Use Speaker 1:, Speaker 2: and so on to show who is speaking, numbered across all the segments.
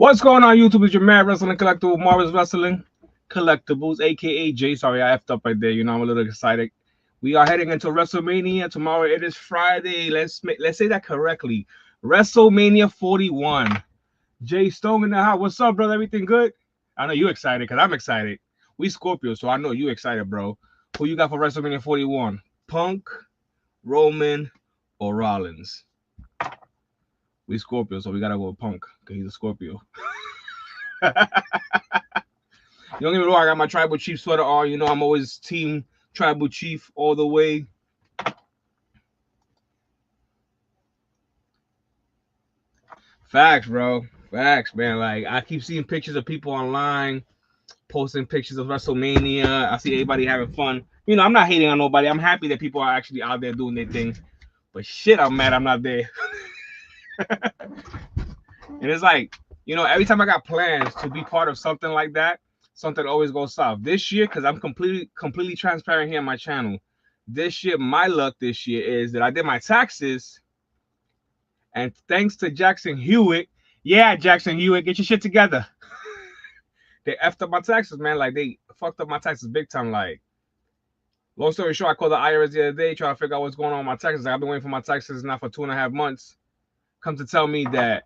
Speaker 1: What's going on, YouTube? It's your Mad Wrestling Collectible, Marvel's Wrestling Collectibles, aka Jay. Sorry, I effed up right there. You know, I'm a little excited. We are heading into WrestleMania tomorrow. It is Friday. Let's say that correctly. WrestleMania 41. Jay Stone in the house. What's up, brother? Everything good? I know you excited because I'm excited. We Scorpio, so I know you excited, bro. Who you got for WrestleMania 41? Punk, Roman, or Rollins? We Scorpio, so we gotta go with Punk because he's a Scorpio. You don't get me wrong, I got my Tribal Chief sweater on. You know, I'm always team Tribal Chief all the way. Facts, bro. Facts, man. Like, I keep seeing pictures of people online posting pictures of WrestleMania. I see everybody having fun. You know, I'm not hating on nobody. I'm happy that people are actually out there doing their thing. But shit, I'm mad I'm not there. And it's like, you know, every time I got plans to be part of something like that, something always goes south. This year, because I'm completely transparent here on my channel. This year, my luck this year is that I did my taxes, and thanks to Jackson Hewitt, yeah, Jackson Hewitt, get your shit together. They effed up my taxes, man. Like, they fucked up my taxes big time. Like, long story short, I called the IRS the other day trying to figure out what's going on with my taxes. Like, I've been waiting for my taxes now for 2.5 months. Come to tell me that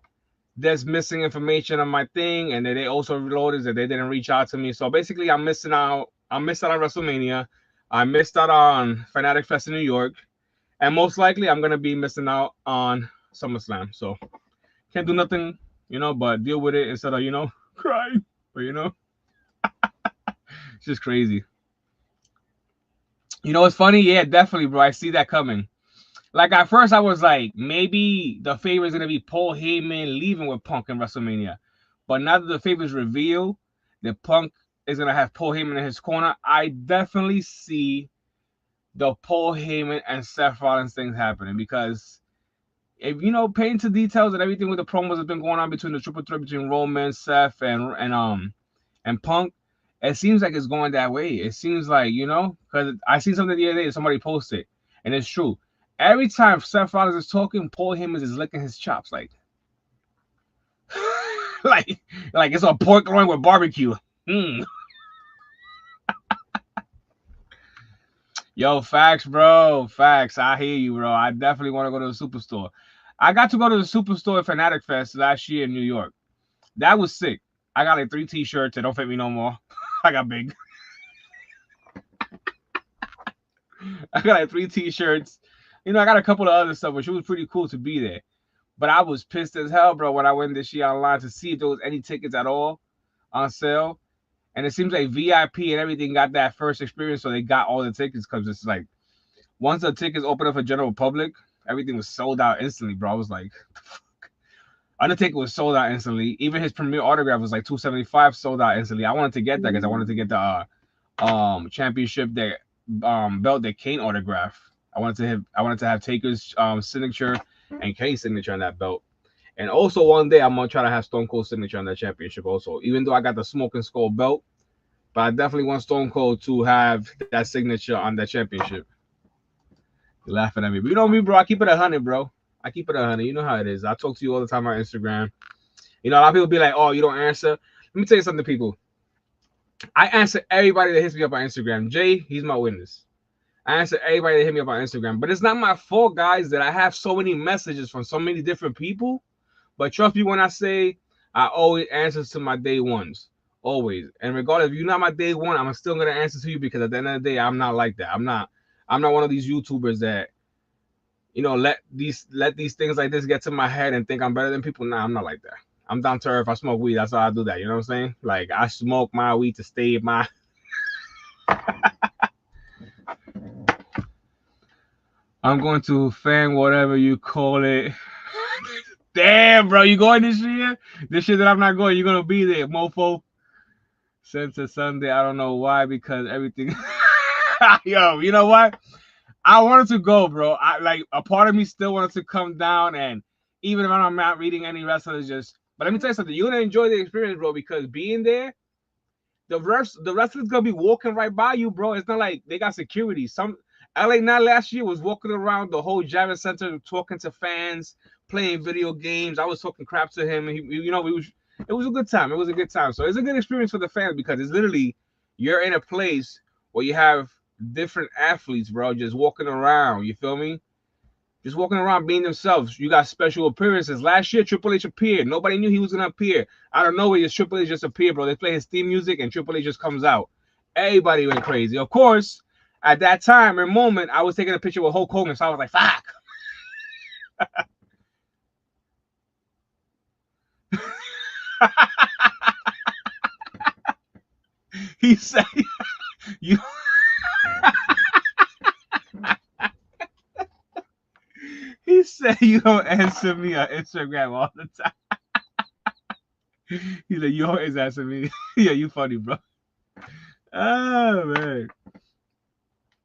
Speaker 1: there's missing information on my thing, and that they also reloaded that they didn't reach out to me. So basically, I'm missing out. I missed out on WrestleMania. I missed out on Fanatic Fest in New York, and most likely, I'm gonna be missing out on SummerSlam. So can't do nothing, you know, but deal with it instead of crying. But it's just crazy. You know what's funny? Yeah, definitely, bro. I see that coming. Like, at first, I was like, maybe the favorite is going to be Paul Heyman leaving with Punk in WrestleMania. But now that the favorite is revealed, that Punk is going to have Paul Heyman in his corner, I definitely see the Paul Heyman and Seth Rollins things happening. Because if, pay into details and everything with the promos that have been going on between the triple threat between Roman, Seth, and Punk, it seems like it's going that way. It seems like, because I seen something the other day, somebody posted, and it's true. Every time Seth Rollins is talking, Paul Heyman is licking his chops, like it's a pork loin with barbecue. Yo, facts, bro. Facts. I hear you, bro. I definitely want to go to the Superstore. I got to go to the Superstore at Fanatic Fest last year in New York. That was sick. I got like 3 t-shirts that don't fit me no more. I got big. I got like 3 t-shirts. I got a couple of other stuff, which was pretty cool to be there. But I was pissed as hell, bro, when I went this year online to see if there was any tickets at all on sale. And it seems like VIP and everything got that first experience, so they got all the tickets, because it's like, once the tickets opened up for general public, everything was sold out instantly, bro. I was like, fuck. Undertaker was sold out instantly. Even his premiere autograph was like $275, sold out instantly. I wanted to get that because I wanted to get the championship that belt that Kane autograph. I wanted to have Taker's signature and Kane's signature on that belt. And also one day I'm gonna try to have Stone Cold's signature on that championship also. Even though I got the Smoking Skull belt, but I definitely want Stone Cold to have that signature on that championship. You're laughing at me, but you know me, bro. I keep it 100, bro. I keep it 100. You know how it is. I talk to you all the time on Instagram. A lot of people be like, "Oh, you don't answer." Let me tell you something, people. I answer everybody that hits me up on Instagram. Jay, he's my witness. I answer everybody that hit me up on Instagram. But it's not my fault, guys, that I have so many messages from so many different people. But trust me when I say I always answer to my day ones. Always. And regardless, if you're not my day one, I'm still gonna answer to you, because at the end of the day, I'm not like that. I'm not one of these YouTubers that, let these things like this get to my head and think I'm better than people. Nah, I'm not like that. I'm down to earth. I smoke weed. That's how I do that. You know what I'm saying? Like, I smoke my weed to stay my I'm going to fan whatever you call it. Damn, bro, you going this year? This year that I'm not going, you're gonna be there, mofo. Since it's Sunday, I don't know why, because everything. Yo, you know what? I wanted to go, bro. A part of me still wanted to come down, and even if I'm not reading any wrestlers, but let me tell you something. You're gonna enjoy the experience, bro, because being there, the wrestlers gonna be walking right by you, bro. It's not like they got security. Some LA Knight last year was walking around the whole Javits Center talking to fans, playing video games. I was talking crap to him, and we It was a good time. It was a good time. So it's a good experience for the fans because it's literally you're in a place where you have different athletes, bro, just walking around. You feel me? Just walking around being themselves. You got special appearances. Last year, Triple H appeared. Nobody knew he was gonna appear. Out of nowhere, just Triple H just appeared, bro. They play his theme music and Triple H just comes out. Everybody went crazy. Of course, at that time and moment, I was taking a picture with Hulk Hogan, so I was like, "Fuck." He said, "You." He said, "You don't answer me on Instagram all the time." He said, "You always answer me." Yeah, you funny, bro. Oh man.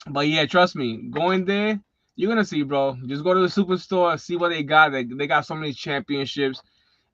Speaker 1: But yeah, trust me, going there, you're gonna see, bro. Just go to the superstore, see what they got. They got so many championships.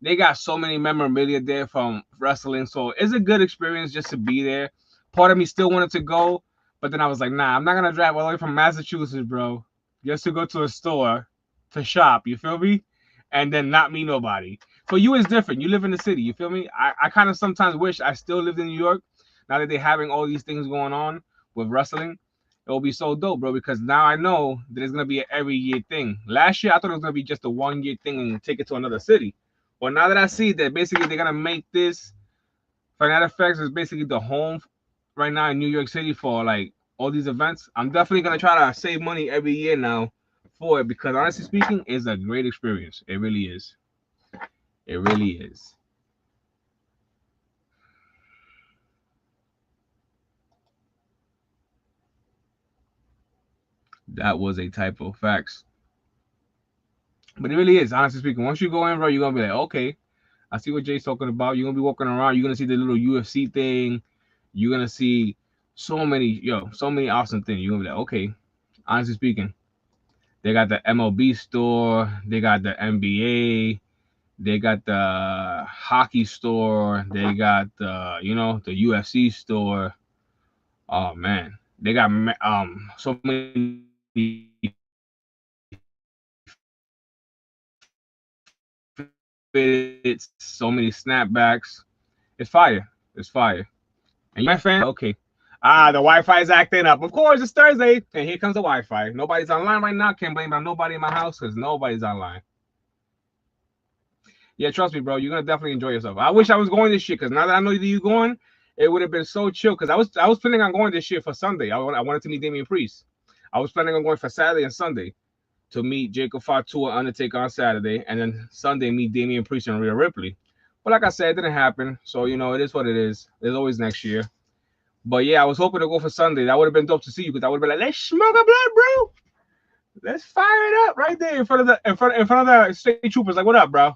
Speaker 1: They got so many memorabilia there from wrestling. So it's a good experience just to be there. Part of me still wanted to go, but then I was like, nah, I'm not gonna drive all the way from Massachusetts, bro, just to go to a store to shop. You feel me? And then not meet nobody. For you, it's different. You live in the city. You feel me? I kind of sometimes wish I still lived in New York. Now that they're having all these things going on with wrestling, it will be so dope, bro, because now I know that it's gonna be an every year thing. Last year I thought it was gonna be just a 1 year thing and take it to another city. Well, now that I see that basically they're gonna make this Fanatic Effects is basically the home right now in New York City for like all these events, I'm definitely gonna try to save money every year now for it because honestly speaking, it's a great experience. It really is. It really is. That was a typo. Facts. But it really is, honestly speaking. Once you go in, bro, you're gonna be like, okay, I see what Jay's talking about. You're gonna be walking around. You're gonna see the little UFC thing. You're gonna see so many awesome things. You're gonna be like, okay. Honestly speaking, they got the MLB store. They got the NBA. They got the hockey store. They got the UFC store. Oh man, they got so many fits, so many snapbacks. It's fire. It's fire. And you my fan? Okay. The Wi-Fi is acting up. Of course, it's Thursday, and here comes the Wi-Fi. Nobody's online right now. Can't blame it on nobody in my house because nobody's online. Yeah, trust me, bro. You're gonna definitely enjoy yourself. I wish I was going this year because now that I know that you're going, it would have been so chill. Because I was planning on going this year for Sunday. I wanted to meet Damian Priest. I was planning on going for Saturday and Sunday to meet Jacob Fatu and Undertaker on Saturday, and then Sunday meet Damian Priest and Rhea Ripley. But like I said, it didn't happen. So it is what it is. There's always next year. But yeah, I was hoping to go for Sunday. That would have been dope to see you because I would have been like, let's smoke a blood, bro. Let's fire it up right there in front of the state troopers. Like, what up, bro?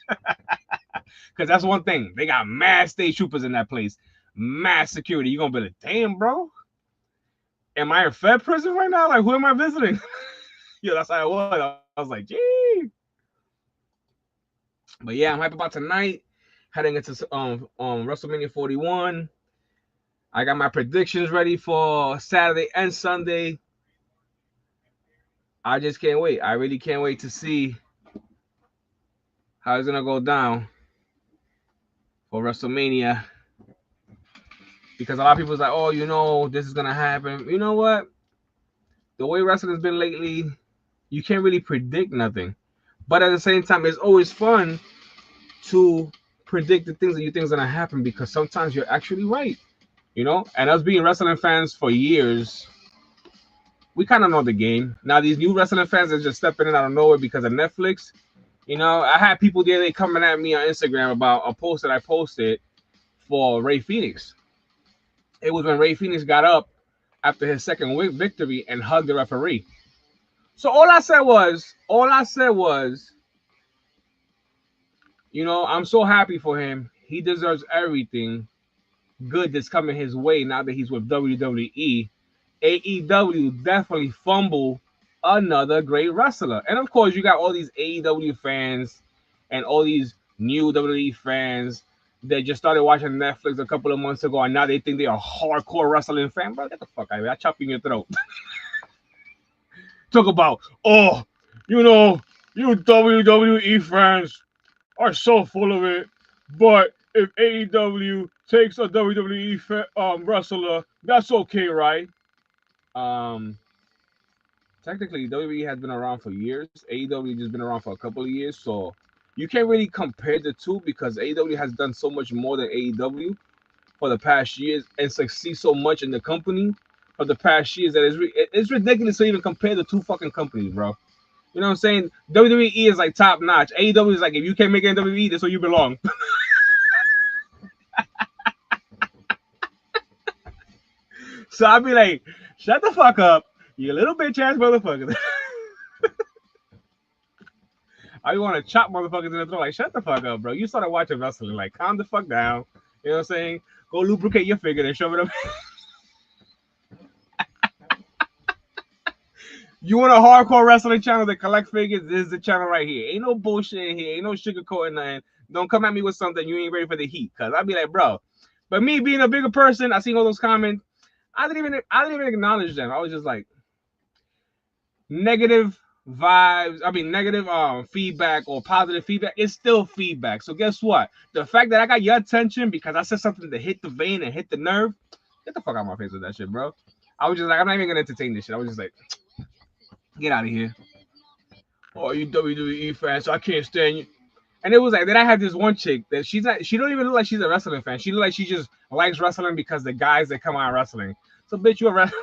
Speaker 1: Because that's one thing. They got mad state troopers in that place. Mass security. You're gonna be like, damn, bro. Am I in Fed prison right now? Like, who am I visiting? Yeah, that's how I was. I was like, gee. But yeah, I'm hyped about tonight. Heading into WrestleMania 41. I got my predictions ready for Saturday and Sunday. I just can't wait. I really can't wait to see how it's gonna go down for WrestleMania. Because a lot of people's like, oh, this is gonna happen. You know what? The way wrestling's been lately, you can't really predict nothing. But at the same time, it's always fun to predict the things that you think is gonna happen because sometimes you're actually right. And us being wrestling fans for years, we kind of know the game. Now these new wrestling fans are just stepping in out of nowhere because of Netflix. I had people the other day coming at me on Instagram about a post that I posted for Ray Phoenix. It was when Ray Phoenix got up after his second victory and hugged the referee. So all I said was, I'm so happy for him. He deserves everything good that's coming his way now that he's with WWE. AEW definitely fumble another great wrestler. And of course, you got all these AEW fans and all these new WWE fans that just started watching Netflix a couple of months ago, and now they think they're a hardcore wrestling fan. Bro, get the fuck out of here. I chop you in your throat. Talk about, you WWE fans, are so full of it. But if AEW takes a WWE wrestler, that's okay, right? Um, Technically, WWE has been around for years. AEW just been around for a couple of years, so you can't really compare the two because AEW has done so much more than AEW for the past years and succeed so much in the company for the past years that it's ridiculous to even compare the two fucking companies, bro. You know what I'm saying? WWE is like top notch. AEW is like if you can't make it in WWE, that's where you belong. So I'd be like, shut the fuck up, you little bitch ass motherfuckers. I want to chop motherfuckers in the throat. Like, shut the fuck up, bro. You started watching wrestling. Like, calm the fuck down. You know what I'm saying? Go lubricate your finger and shove it up. You want a hardcore wrestling channel that collect figures? This is the channel right here. Ain't no bullshit in here. Ain't no sugarcoating nothing. Don't come at me with something you ain't ready for the heat. Cause I'd be like, bro. But me being a bigger person, I seen all those comments. I didn't even acknowledge them. I was just like negative vibes. I mean negative feedback or positive feedback. It's still feedback. So guess what? The fact that I got your attention because I said something to hit the vein and hit the nerve. Get the fuck out of my face with that shit, bro. I was just like, I'm not even gonna entertain this shit. I was just like, get out of here. Oh, you WWE fans, so I can't stand you. And it was like, then I had this one chick that she's not, she don't even look like she's a wrestling fan. She look like she just likes wrestling because the guys that come out wrestling. So bitch, you a wrestler.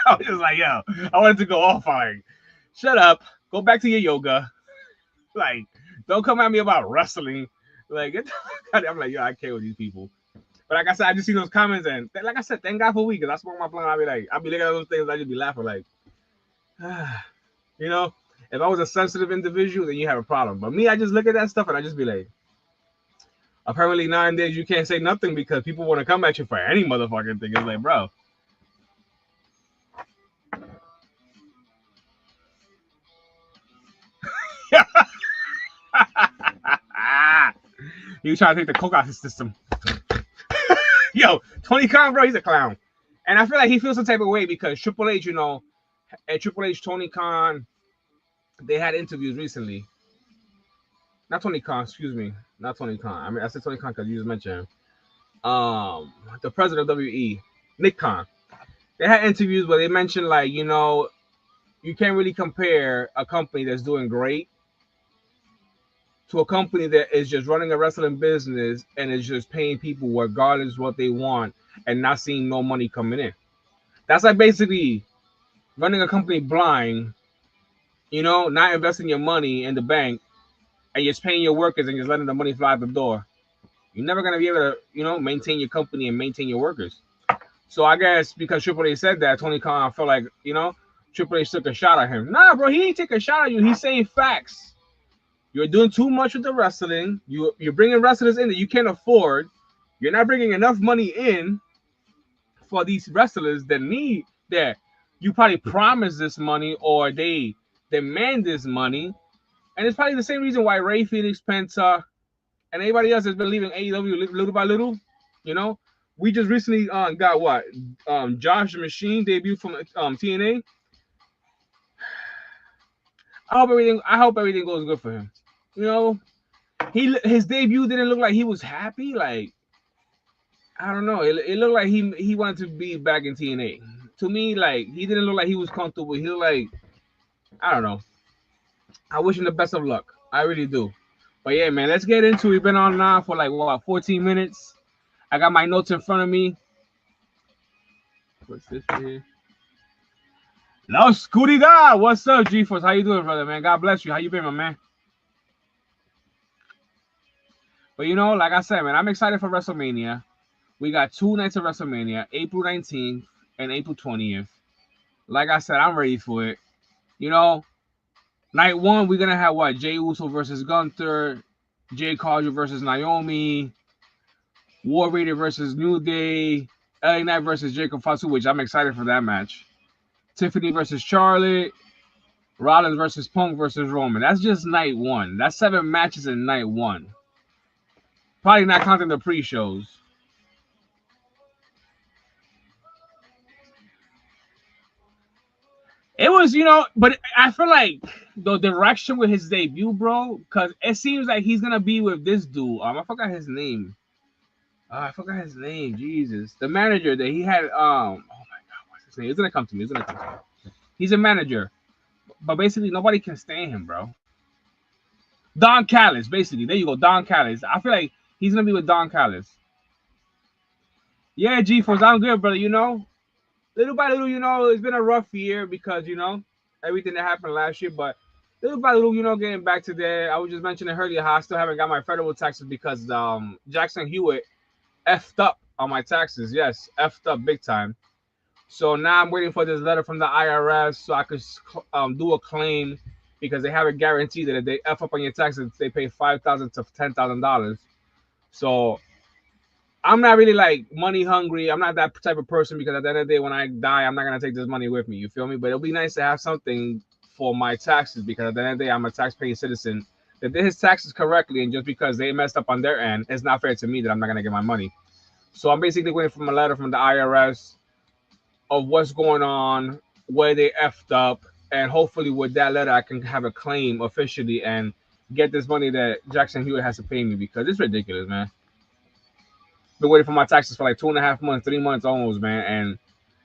Speaker 1: I was just like, yo, I wanted to go off on like, shut up, go back to your yoga. Like, don't come at me about wrestling. Like, I'm like, yo, I care with these people. But like I said, I just see those comments and like I said, thank God for weed because I smoke my blunt. I'll be looking at those things, I just be laughing like, you know, if I was a sensitive individual, then you have a problem. But me, I just look at that stuff and I just be like, apparently nowadays you can't say nothing because people want to come at you for any motherfucking thing. It's like, bro. You trying to take the coke out of his system. Yo, Tony Khan, bro, he's a clown. And I feel like he feels some type of way because Triple H, you know, and Triple H, Tony Khan, they had interviews recently. Not Tony Khan, excuse me. Not Tony Khan. I mean, I said Tony Khan because you just mentioned him. The president of WWE, Nick Khan. They had interviews where they mentioned like, you know, you can't really compare a company that's doing great to a company that is just running a wrestling business and is just paying people regardless what they want and not seeing no money coming in. That's like basically running a company blind, you know, not investing your money in the bank and just paying your workers and just letting the money fly out the door. You're never gonna be able to, you know, maintain your company and maintain your workers. So I guess because Triple H said that, Tony Khan felt like, you know, Triple H took a shot at him. Nah, bro, he ain't take a shot at you. He's saying facts. You're doing too much with the wrestling. You're bringing wrestlers in that you can't afford. You're not bringing enough money in for these wrestlers that need that you probably promise this money or they demand this money. And it's probably the same reason why Ray Phoenix, Penta, and anybody else has been leaving AEW little by little. You know, we just recently got what Josh the Machine debut from TNA. I hope everything goes good for him. You know, his debut didn't look like he was happy. Like I don't know, it looked like he wanted to be back in TNA. To me, like he didn't look like he was comfortable. He looked like I don't know. I wish him the best of luck. I really do. But yeah, man, let's get into it. We've been on now for like what 14 minutes. I got my notes in front of me. What's this here? La Oscuridad. What's up, G-Force? How you doing, brother, man? God bless you. How you been, my man? But you know, like I said, man, I'm excited for WrestleMania. We got 2 nights of WrestleMania, April 19th and April 20th. Like I said, I'm ready for it. You know, night one, we're gonna have what? Jey Uso versus Gunther, Jay Cargill versus Naomi, War Raiders versus New Day, LA Knight versus Jacob Fatu, which I'm excited for that match. Tiffany versus Charlotte, Rollins versus Punk versus Roman. That's just night one. That's 7 matches in night one. Probably not counting the pre-shows. It was, but I feel like the direction with his debut, bro, because it seems like he's gonna be with this dude. I forgot his name. I forgot his name. Jesus, the manager that he had. Oh my God, what's his name? It's gonna come to me. It's gonna come to me. He's a manager, but basically nobody can stand him, bro. Don Callis, basically. There you go, Don Callis. I feel like he's gonna be with Don Callis. Yeah, G Force, I'm good, brother. Little by little, it's been a rough year because everything that happened last year, but little by little, getting back to there. I was just mentioning earlier how I still haven't got my federal taxes because Jackson Hewitt effed up on my taxes. Yes, effed up big time. So now I'm waiting for this letter from the IRS so I could do a claim because they have a guarantee that if they f up on your taxes, they pay $5,000 to $10,000. So I'm not really like money hungry. I'm not that type of person because at the end of the day, when I die, I'm not gonna take this money with me. You feel me? But it'll be nice to have something for my taxes because at the end of the day, I'm a tax-paying citizen that did his taxes correctly, and just because they messed up on their end, it's not fair to me that I'm not gonna get my money. So I'm basically waiting for a letter from the IRS of what's going on, where they effed up, and hopefully with that letter, I can have a claim officially and get this money that Jackson Hewitt has to pay me because it's ridiculous, man. Been waiting for my taxes for like 2.5 months, 3 months almost, man. And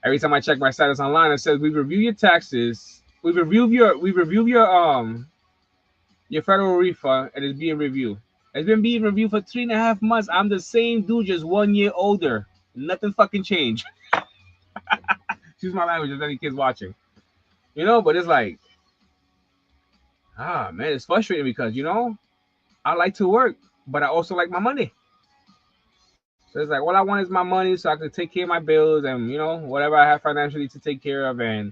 Speaker 1: every time I check my status online, it says we review your taxes. We review your federal refund and it's being reviewed. It's been being reviewed for 3.5 months. I'm the same dude, just 1 year older. Nothing fucking changed. Excuse my language, if any kids watching. But it's like, man, it's frustrating because I like to work, but I also like my money. So it's like all I want is my money so I can take care of my bills and whatever I have financially to take care of, and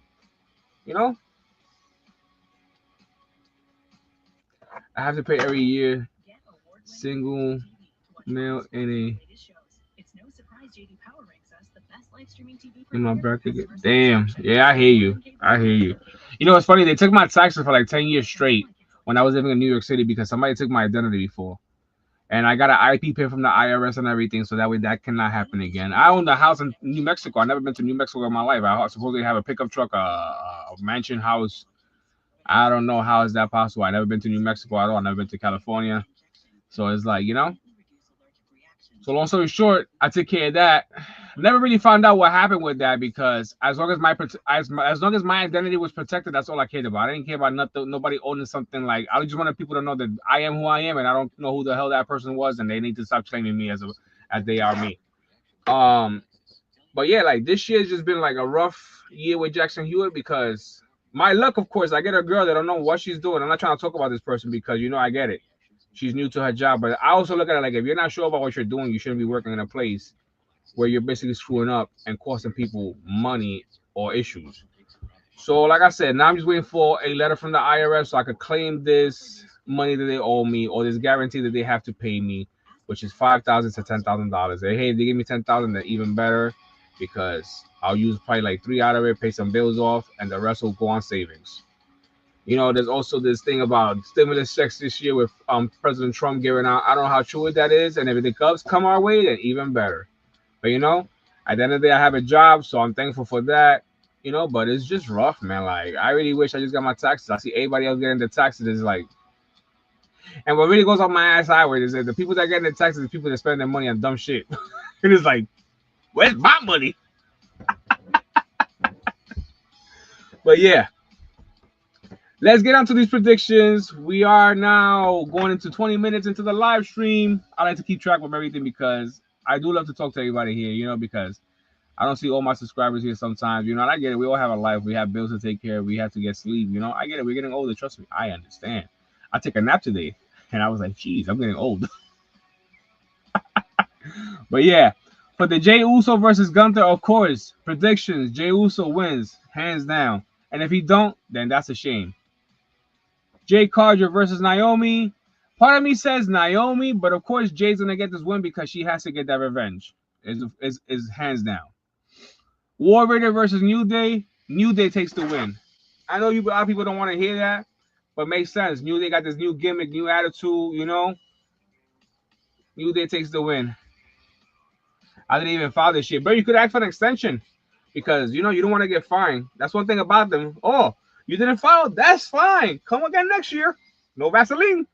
Speaker 1: you know I have to pay every year. Single male in my bracket. Damn, yeah, I hear you. I hear you. It's funny. They took my taxes for like 10 years straight when I was living in New York City because somebody took my identity before. And I got an IP pin from the IRS and everything, so that way that cannot happen again. I own a house in New Mexico. I've never been to New Mexico in my life. I supposedly have a pickup truck, a mansion house. I don't know how is that possible. I never been to New Mexico at all. I never been to California. So it's like, So long story short, I took care of that. Never really found out what happened with that because as long as as long as my identity was protected, that's all I cared about. I didn't care about nothing, nobody owning something. Like I just wanted people to know that I am who I am, and I don't know who the hell that person was, and they need to stop claiming me as they are me. Um, but yeah, like this year has just been like a rough year with Jackson Hewitt because my luck, of course, I get a girl that don't know what she's doing. I'm not trying to talk about this person because I get it. She's new to her job, but I also look at it like if you're not sure about what you're doing, you shouldn't be working in a place where you're basically screwing up and costing people money or issues. So, like I said, now I'm just waiting for a letter from the IRS so I could claim this money that they owe me or this guarantee that they have to pay me, which is $5,000 to $10,000. Hey, if they give me 10,000, they're even better because I'll use probably like three out of it, pay some bills off, and the rest will go on savings. There's also this thing about stimulus checks this year with President Trump giving out. I don't know how true that is, and if the does come our way, then even better. But at the end of the day, I have a job, so I'm thankful for that. But it's just rough, man. Like I really wish I just got my taxes. I see everybody else getting the taxes. It's like, and what really goes on my ass highway is that the people that get the taxes are people that spend their money on dumb shit. It is like, where's my money? But yeah. Let's get on to these predictions. We are now going into 20 minutes into the live stream. I like to keep track of everything because I do love to talk to everybody here, because I don't see all my subscribers here sometimes, and I get it. We all have a life. We have bills to take care of. We have to get sleep, I get it. We're getting older. Trust me. I understand. I took a nap today and I was like, geez, I'm getting old. But yeah, for the Jey Uso versus Gunther, of course, predictions. Jey Uso wins, hands down. And if he don't, then that's a shame. Jay Carter versus Naomi. Part of me says Naomi, but of course Jay's gonna get this win because she has to get that revenge. Is hands down. War Raiders versus New Day. New Day takes the win. I know a lot of people don't want to hear that, but it makes sense. New Day got this new gimmick, new attitude. New Day takes the win. I didn't even file this shit, bro. You could ask for an extension. because you don't want to get fined. That's one thing about them. Oh, you didn't file? That's fine. Come again next year. No Vaseline.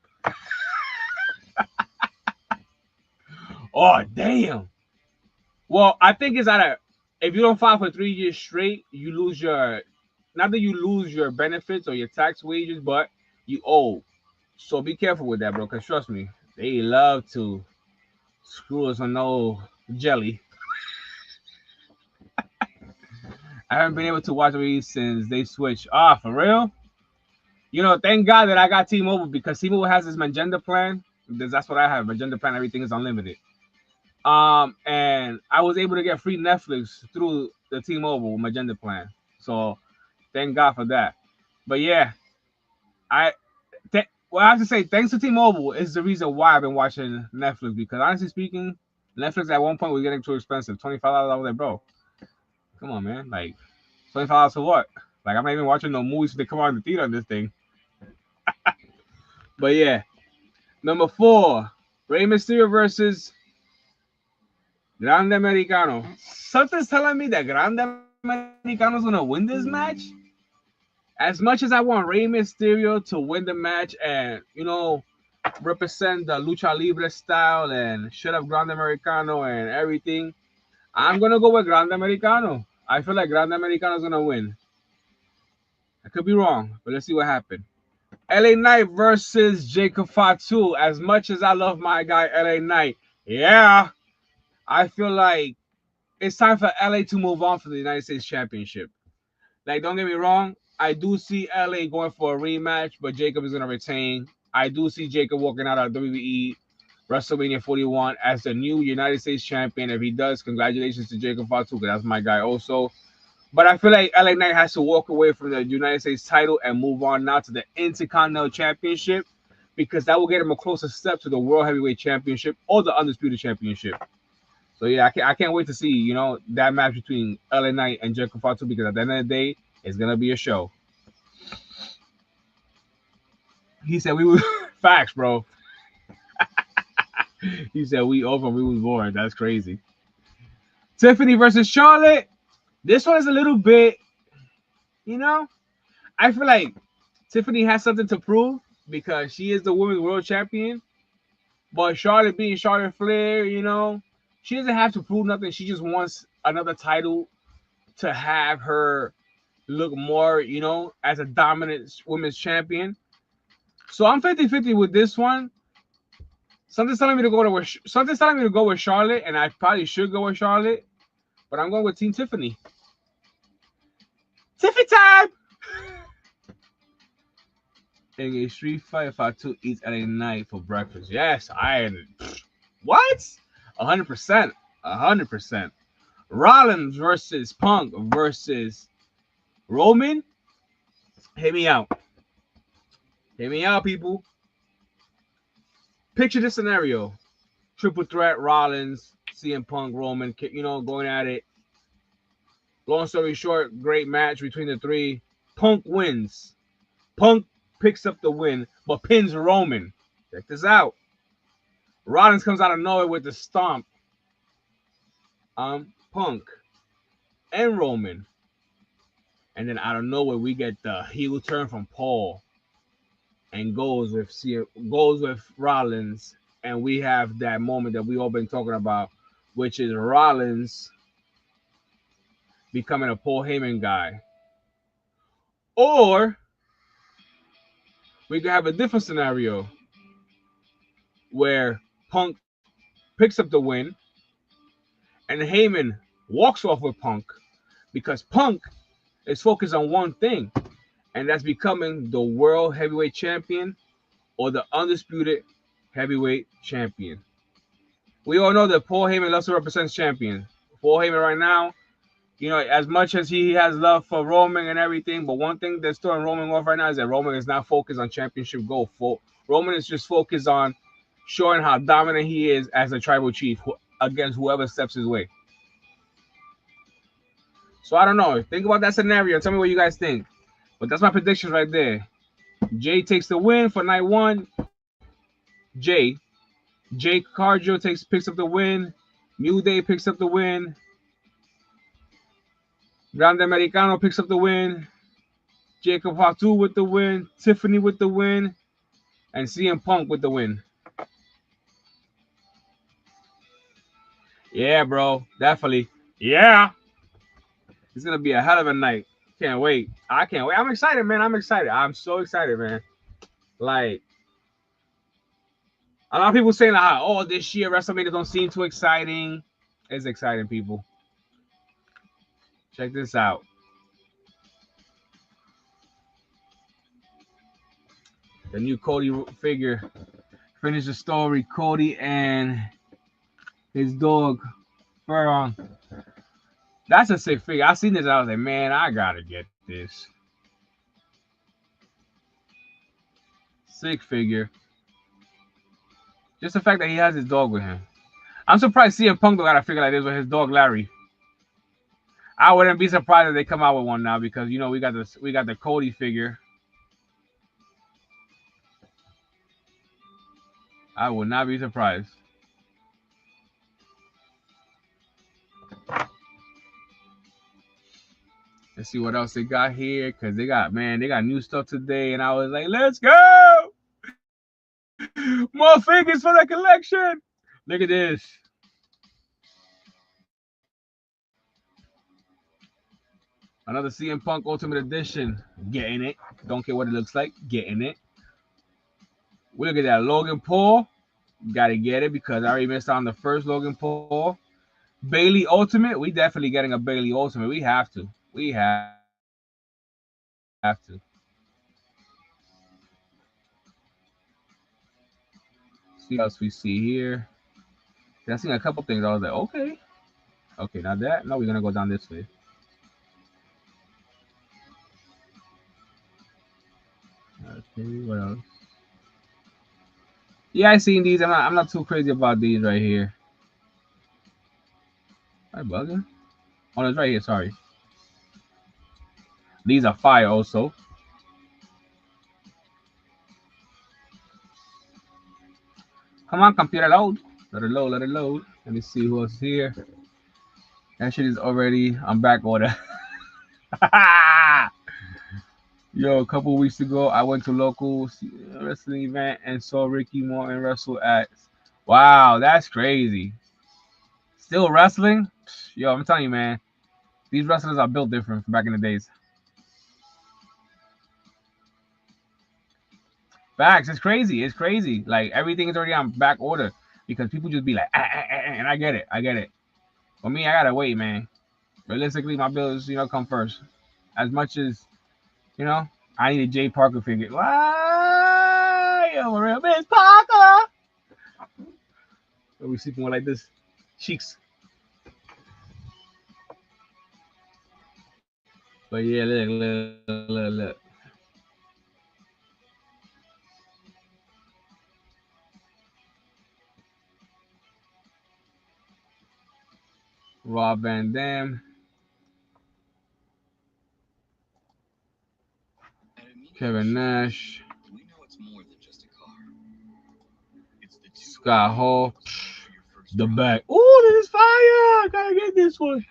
Speaker 1: Oh, damn. Well, I think it's at a if you don't file for 3 years straight, you lose your not that you lose your benefits or your tax wages, but you owe. So be careful with that, bro. Cause trust me, they love to screw us on no jelly. I haven't been able to watch these since they switched. Ah, for real? Thank God that I got T-Mobile because T-Mobile has this Magenta plan. That's what I have. Magenta plan, everything is unlimited. And I was able to get free Netflix through the T-Mobile Magenta plan. So thank God for that. But yeah, I have to say thanks to T-Mobile is the reason why I've been watching Netflix because honestly speaking, Netflix at one point was getting too expensive. $25. I was like, bro, come on, man. Like $25 for what? Like I'm not even watching no movies if they come out in the theater on this thing. But yeah, number 4, Rey Mysterio versus Grande Americano. Something's telling me that Grande Americano's gonna win this match. As much as I want Rey Mysterio to win the match and represent the lucha libre style and shut up Grande Americano and everything, I'm gonna go with Grande Americano. I feel like Grande Americano's gonna win. I could be wrong, but let's see what happens. LA Knight versus Jacob Fatu. As much as I love my guy LA Knight, yeah, I feel like it's time for LA to move on from the United States Championship. Like, don't get me wrong, I do see LA going for a rematch, but Jacob is gonna retain. I do see Jacob walking out of WWE WrestleMania 41 as the new United States champion. If he does, congratulations to Jacob Fatu, because that's my guy also. But I feel like LA Knight has to walk away from the United States title and move on now to the Intercontinental Championship because that will get him a closer step to the World Heavyweight Championship or the Undisputed Championship. So yeah, I can't wait to see that match between LA Knight and Jacob Fatu because at the end of the day, it's gonna be a show. He said we were facts, bro. He said we over, we was born. That's crazy. Tiffany versus Charlotte. This one is a little bit, you know, I feel like Tiffany has something to prove because she is the women's world champion. But Charlotte being Charlotte Flair, she doesn't have to prove nothing. She just wants another title to have her look more, as a dominant women's champion. So I'm 50-50 with this one. Something's telling me to go with Charlotte, and I probably should go with Charlotte, but I'm going with Team Tiffany. Tiffany time! In a street fight, Fatu eats at a night for breakfast. Yes, what? 100%. 100%. Rollins versus Punk versus Roman. Hit me out. Hit me out, people. Picture this scenario. Triple threat, Rollins, CM Punk, Roman, going at it. Long story short, great match between the three. Punk wins. Punk picks up the win, but pins Roman. Check this out. Rollins comes out of nowhere with the stomp. Punk and Roman. And then out of nowhere, we get the heel turn from Paul and goes with Rollins. And we have that moment that we all been talking about, which is Rollins becoming a Paul Heyman guy. Or we could have a different scenario where Punk picks up the win and Heyman walks off with Punk because Punk is focused on one thing, and that's becoming the World Heavyweight Champion or the Undisputed Heavyweight Champion. We all know that Paul Heyman loves to represent champion. Paul Heyman right now, as much as he has love for Roman and everything, but one thing that's throwing Roman off right now is that Roman is not focused on championship goal. Roman is just focused on showing how dominant he is as a tribal chief against whoever steps his way. So I don't know. Think about that scenario and tell me what you guys think. But that's my predictions right there. Jay takes the win for night one. Jay Cardio picks up the win. New Day picks up the win. Grande Americano picks up the win. Jacob Fatu with the win. Tiffany with the win. And CM Punk with the win. Yeah, bro. Definitely. Yeah. It's going to be a hell of a night. Can't wait. I can't wait. I'm excited, man. I'm excited. I'm so excited, man. Like, a lot of people saying, like, oh, this year WrestleMania don't seem too exciting. It's exciting, people. Check this out. The new Cody figure. Finish the story. Cody and his dog, Furlong. That's a sick figure. I seen this. I was like, man, I gotta get this. Sick figure. Just the fact that he has his dog with him. I'm surprised CM Punk got a figure like this with his dog Larry. I wouldn't be surprised if they come out with one now because you know we got the Cody figure. I would not be surprised. Let's see what else they got here because they got new stuff today, and I was like, let's go! More figures for the collection. Look at this. Another CM Punk Ultimate Edition. Getting it. Don't care what it looks like. Getting it. We look at that Logan Paul. Gotta get it because I already missed out on the first Logan Paul. Bailey Ultimate. We definitely getting a Bailey Ultimate. We have to. We have to. See what else we see here. I seen a couple things. I was like, okay. Okay, not that. No, we're gonna go down this way. Okay, what else? Yeah, I seen these. I'm not too crazy about these right here. Am I bugging? Oh, it's right here. Sorry. These are fire also. Come on, computer, load. Let it load. Let it load. Let me see who else is here. That shit is already on back order. Yo, a couple weeks ago, I went to local wrestling event and saw Ricky Morton wrestle at. Wow, that's crazy. Still wrestling? Yo, I'm telling you, man. These wrestlers are built different from back in the days. Facts. It's crazy. It's crazy. Like everything is already on back order because people just be like, and I get it. I get it. For me, I gotta wait, man. Realistically, my bills, come first. As much as I need a Jay Parker figure. Why? Yo, real Miss Parker. Are we sleeping with like this? Cheeks. But yeah, look. Rob Van Dam. Kevin Nash. Scott Hall. The back. Ooh, this is fire! I gotta get this one.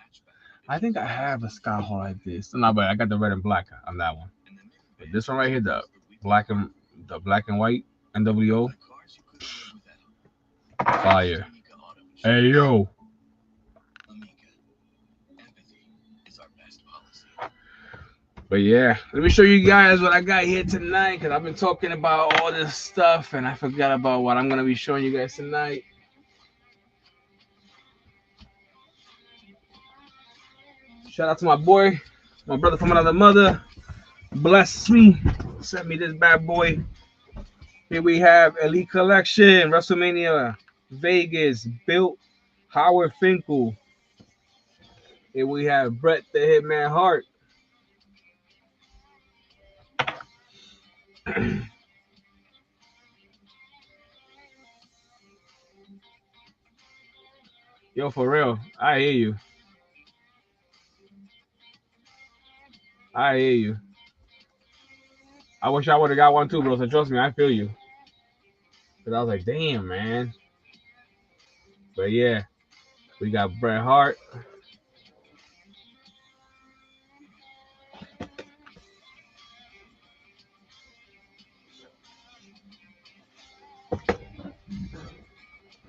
Speaker 1: I think I have a Scott Hall like this. No, but I got the red and black on that one. But this one right here, the black and white NWO. Fire. Hey yo. But yeah, let me show you guys what I got here tonight because I've been talking about all this stuff and I forgot about what I'm gonna be showing you guys tonight. Shout out to my boy, my brother from another mother. Bless me, sent me this bad boy. Here we have Elite Collection, WrestleMania, Vegas, built Howard Finkel. Here we have Bret the Hitman Hart. Yo, for real, I hear you. I hear you. I wish I would have got one too, bro. So trust me, I feel you. Cause I was like, damn, man. But yeah, we got Bret Hart.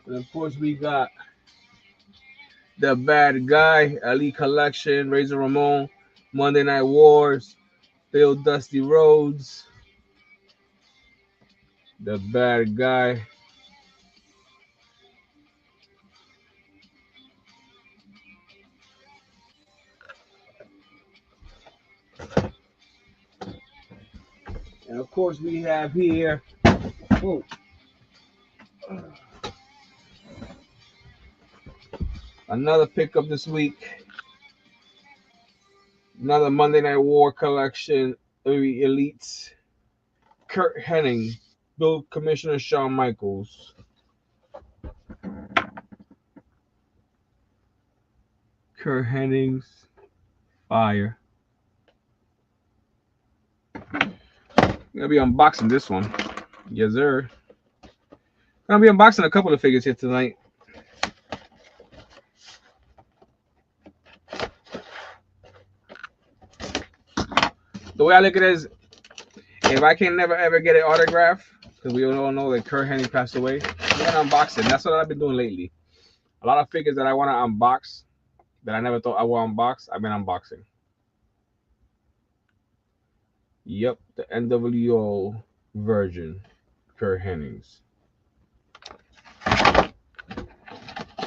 Speaker 1: And of course, we got the Bad Guy, Elite Collection, Razor Ramon, Monday Night Wars, Bill Dusty Rhodes, the Bad Guy. And of course, we have here whoa, another pickup this week. Another Monday Night War collection, Elites. Kurt Hennig, Bill Commissioner Shawn Michaels. Kurt Hennig's fire. I'm gonna be unboxing this one. Yes, sir. I'm gonna be unboxing a couple of figures here tonight. The way I look at it is, if I can never ever get an autograph, because we all know that Kurt Hennig passed away, I'm gonna unbox it. That's what I've been doing lately. A lot of figures that I want to unbox that I never thought I would unbox, I've been unboxing. Yep, the NWO version, Kurt Hennig's.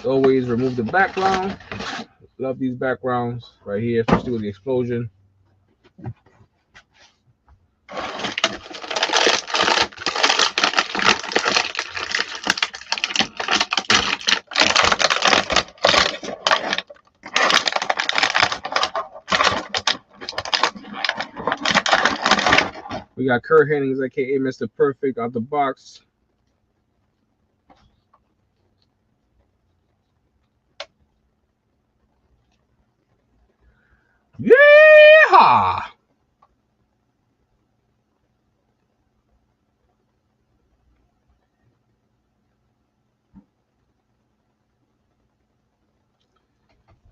Speaker 1: Always remove the background. Love these backgrounds right here, especially with the explosion. We got Kurt Hennig, aka Mr. Perfect, out the box. Yeah!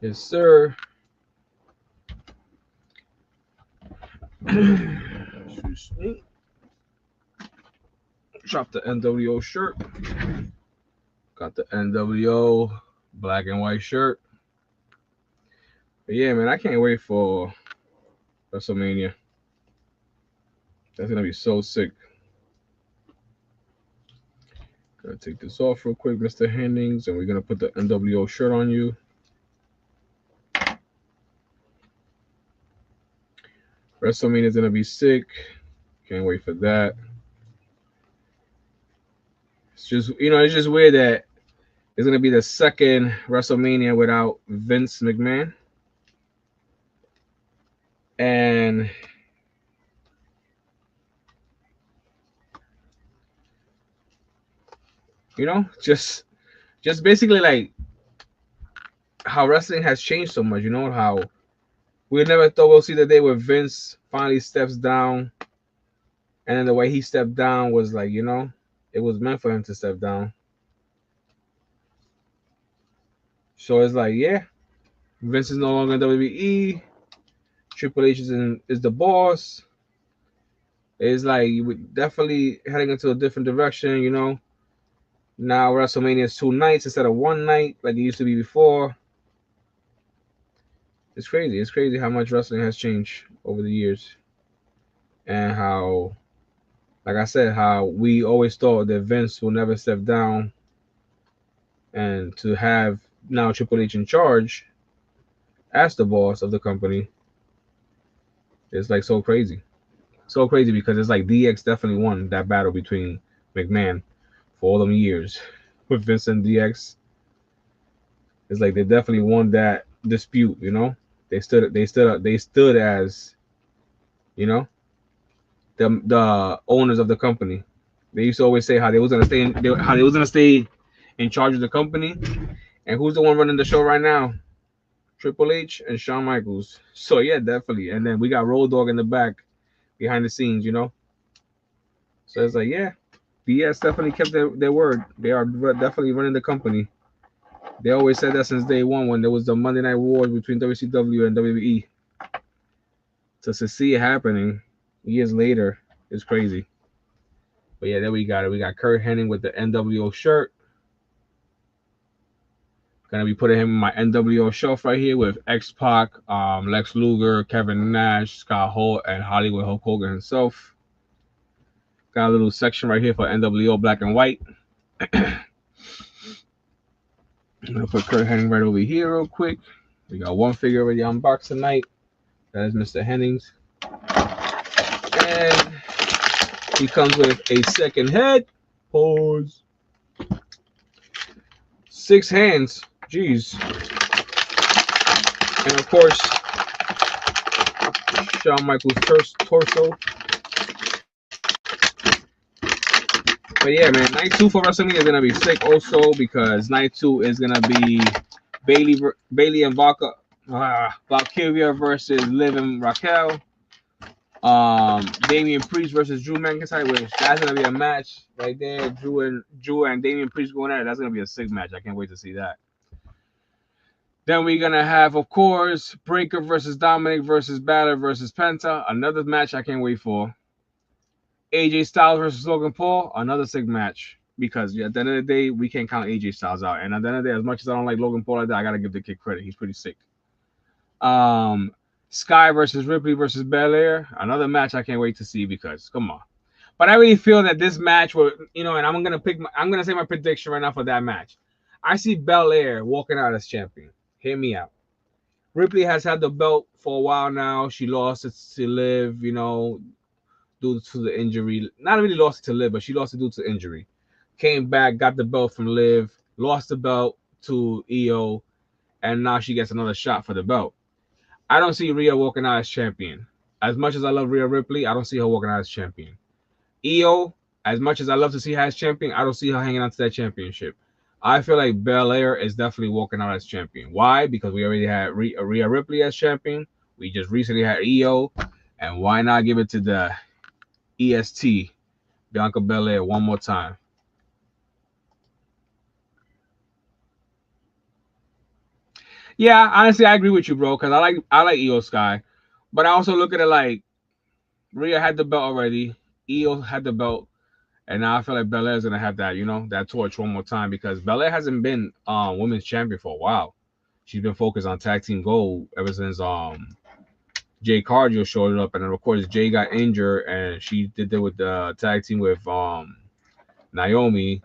Speaker 1: Yes, sir. Excuse me. Drop the NWO shirt. Got the NWO black and white shirt. But yeah, man, I can't wait for WrestleMania. That's gonna be so sick. Gonna take this off real quick, Mr. Hennings, and we're gonna put the NWO shirt on you. WrestleMania is gonna be sick. Can't wait for that. It's just, it's just weird that it's gonna be the second WrestleMania without Vince McMahon. And just basically like how wrestling has changed so much, how we never thought we'll see the day where Vince finally steps down, and then the way he stepped down was like, it was meant for him to step down. So it's like, yeah, Vince is no longer in WWE. Triple H is the boss. It's like we're definitely heading into a different direction, Now WrestleMania is 2 nights instead of 1 night like it used to be before. It's crazy. It's crazy how much wrestling has changed over the years. And how, like I said, how we always thought that Vince will never step down. And to have now Triple H in charge as the boss of the company, it's like so crazy. So crazy because it's like DX definitely won that battle between McMahon for all them years with Vince and DX. It's like they definitely won that dispute, They stood as, the owners of the company. They used to always say how they was gonna stay in charge of the company. And who's the one running the show right now? Triple H and Shawn Michaels. So yeah, definitely. And then we got Road Dogg in the back behind the scenes, So it's like, yeah, BS definitely kept their word. They are definitely running the company. They always said that since day one when there was the Monday Night Wars between WCW and WWE. To see it happening years later is crazy. But yeah, there we got it. We got Kurt Hennig with the NWO shirt. Gonna be putting him in my NWO shelf right here with X-Pac, Lex Luger, Kevin Nash, Scott Hall, and Hollywood Hulk Hogan himself. Got a little section right here for NWO Black and White. I'm gonna put Kurt Hennig right over here real quick. We got one figure already unboxed tonight. That is Mr. Hennings. And he comes with a second head. Pause. 6 hands. Jeez. And of course, Shawn Michaels' torso. But yeah, man, night 2 for WrestleMania is gonna be sick also because night 2 is gonna be Bailey and Valkyria versus Liv and Raquel. Damian Priest versus Drew McIntyre, which that's gonna be a match right there. Drew and Damian Priest going at it. That's gonna be a sick match. I can't wait to see that. Then we're gonna have, of course, Breaker versus Dominic versus Balor versus Penta. Another match I can't wait for. AJ Styles versus Logan Paul. Another sick match. Because at the end of the day, we can't count AJ Styles out. And at the end of the day, as much as I don't like Logan Paul like that, I gotta give the kid credit. He's pretty sick. Sky versus Ripley versus Belair. Another match I can't wait to see because come on. But I really feel that this match will, and I'm gonna say my prediction right now for that match. I see Belair walking out as champion. Hear me out. Ripley has had the belt for a while now. She lost it to Liv, due to the injury. Not really lost it to Liv, but she lost it due to injury. Came back, got the belt from Liv, lost the belt to Io, and now she gets another shot for the belt. I don't see Rhea walking out as champion. As much as I love Rhea Ripley, I don't see her walking out as champion. Io, as much as I love to see her as champion, I don't see her hanging on to that championship. I feel like Belair is definitely walking out as champion. Why? Because we already had Rhea Ripley as champion. We just recently had Io. And why not give it to the EST, Bianca Belair, one more time? Yeah, honestly, I agree with you, bro. Because I like Io Sky, but I also look at it like Rhea had the belt already. Io had the belt, and now I feel like Belair's gonna have that, that torch one more time because Belair hasn't been women's champion for a while. She's been focused on tag team gold ever since Jay Cargill showed up, and then of course Jay got injured, and she did that with the tag team with Naomi.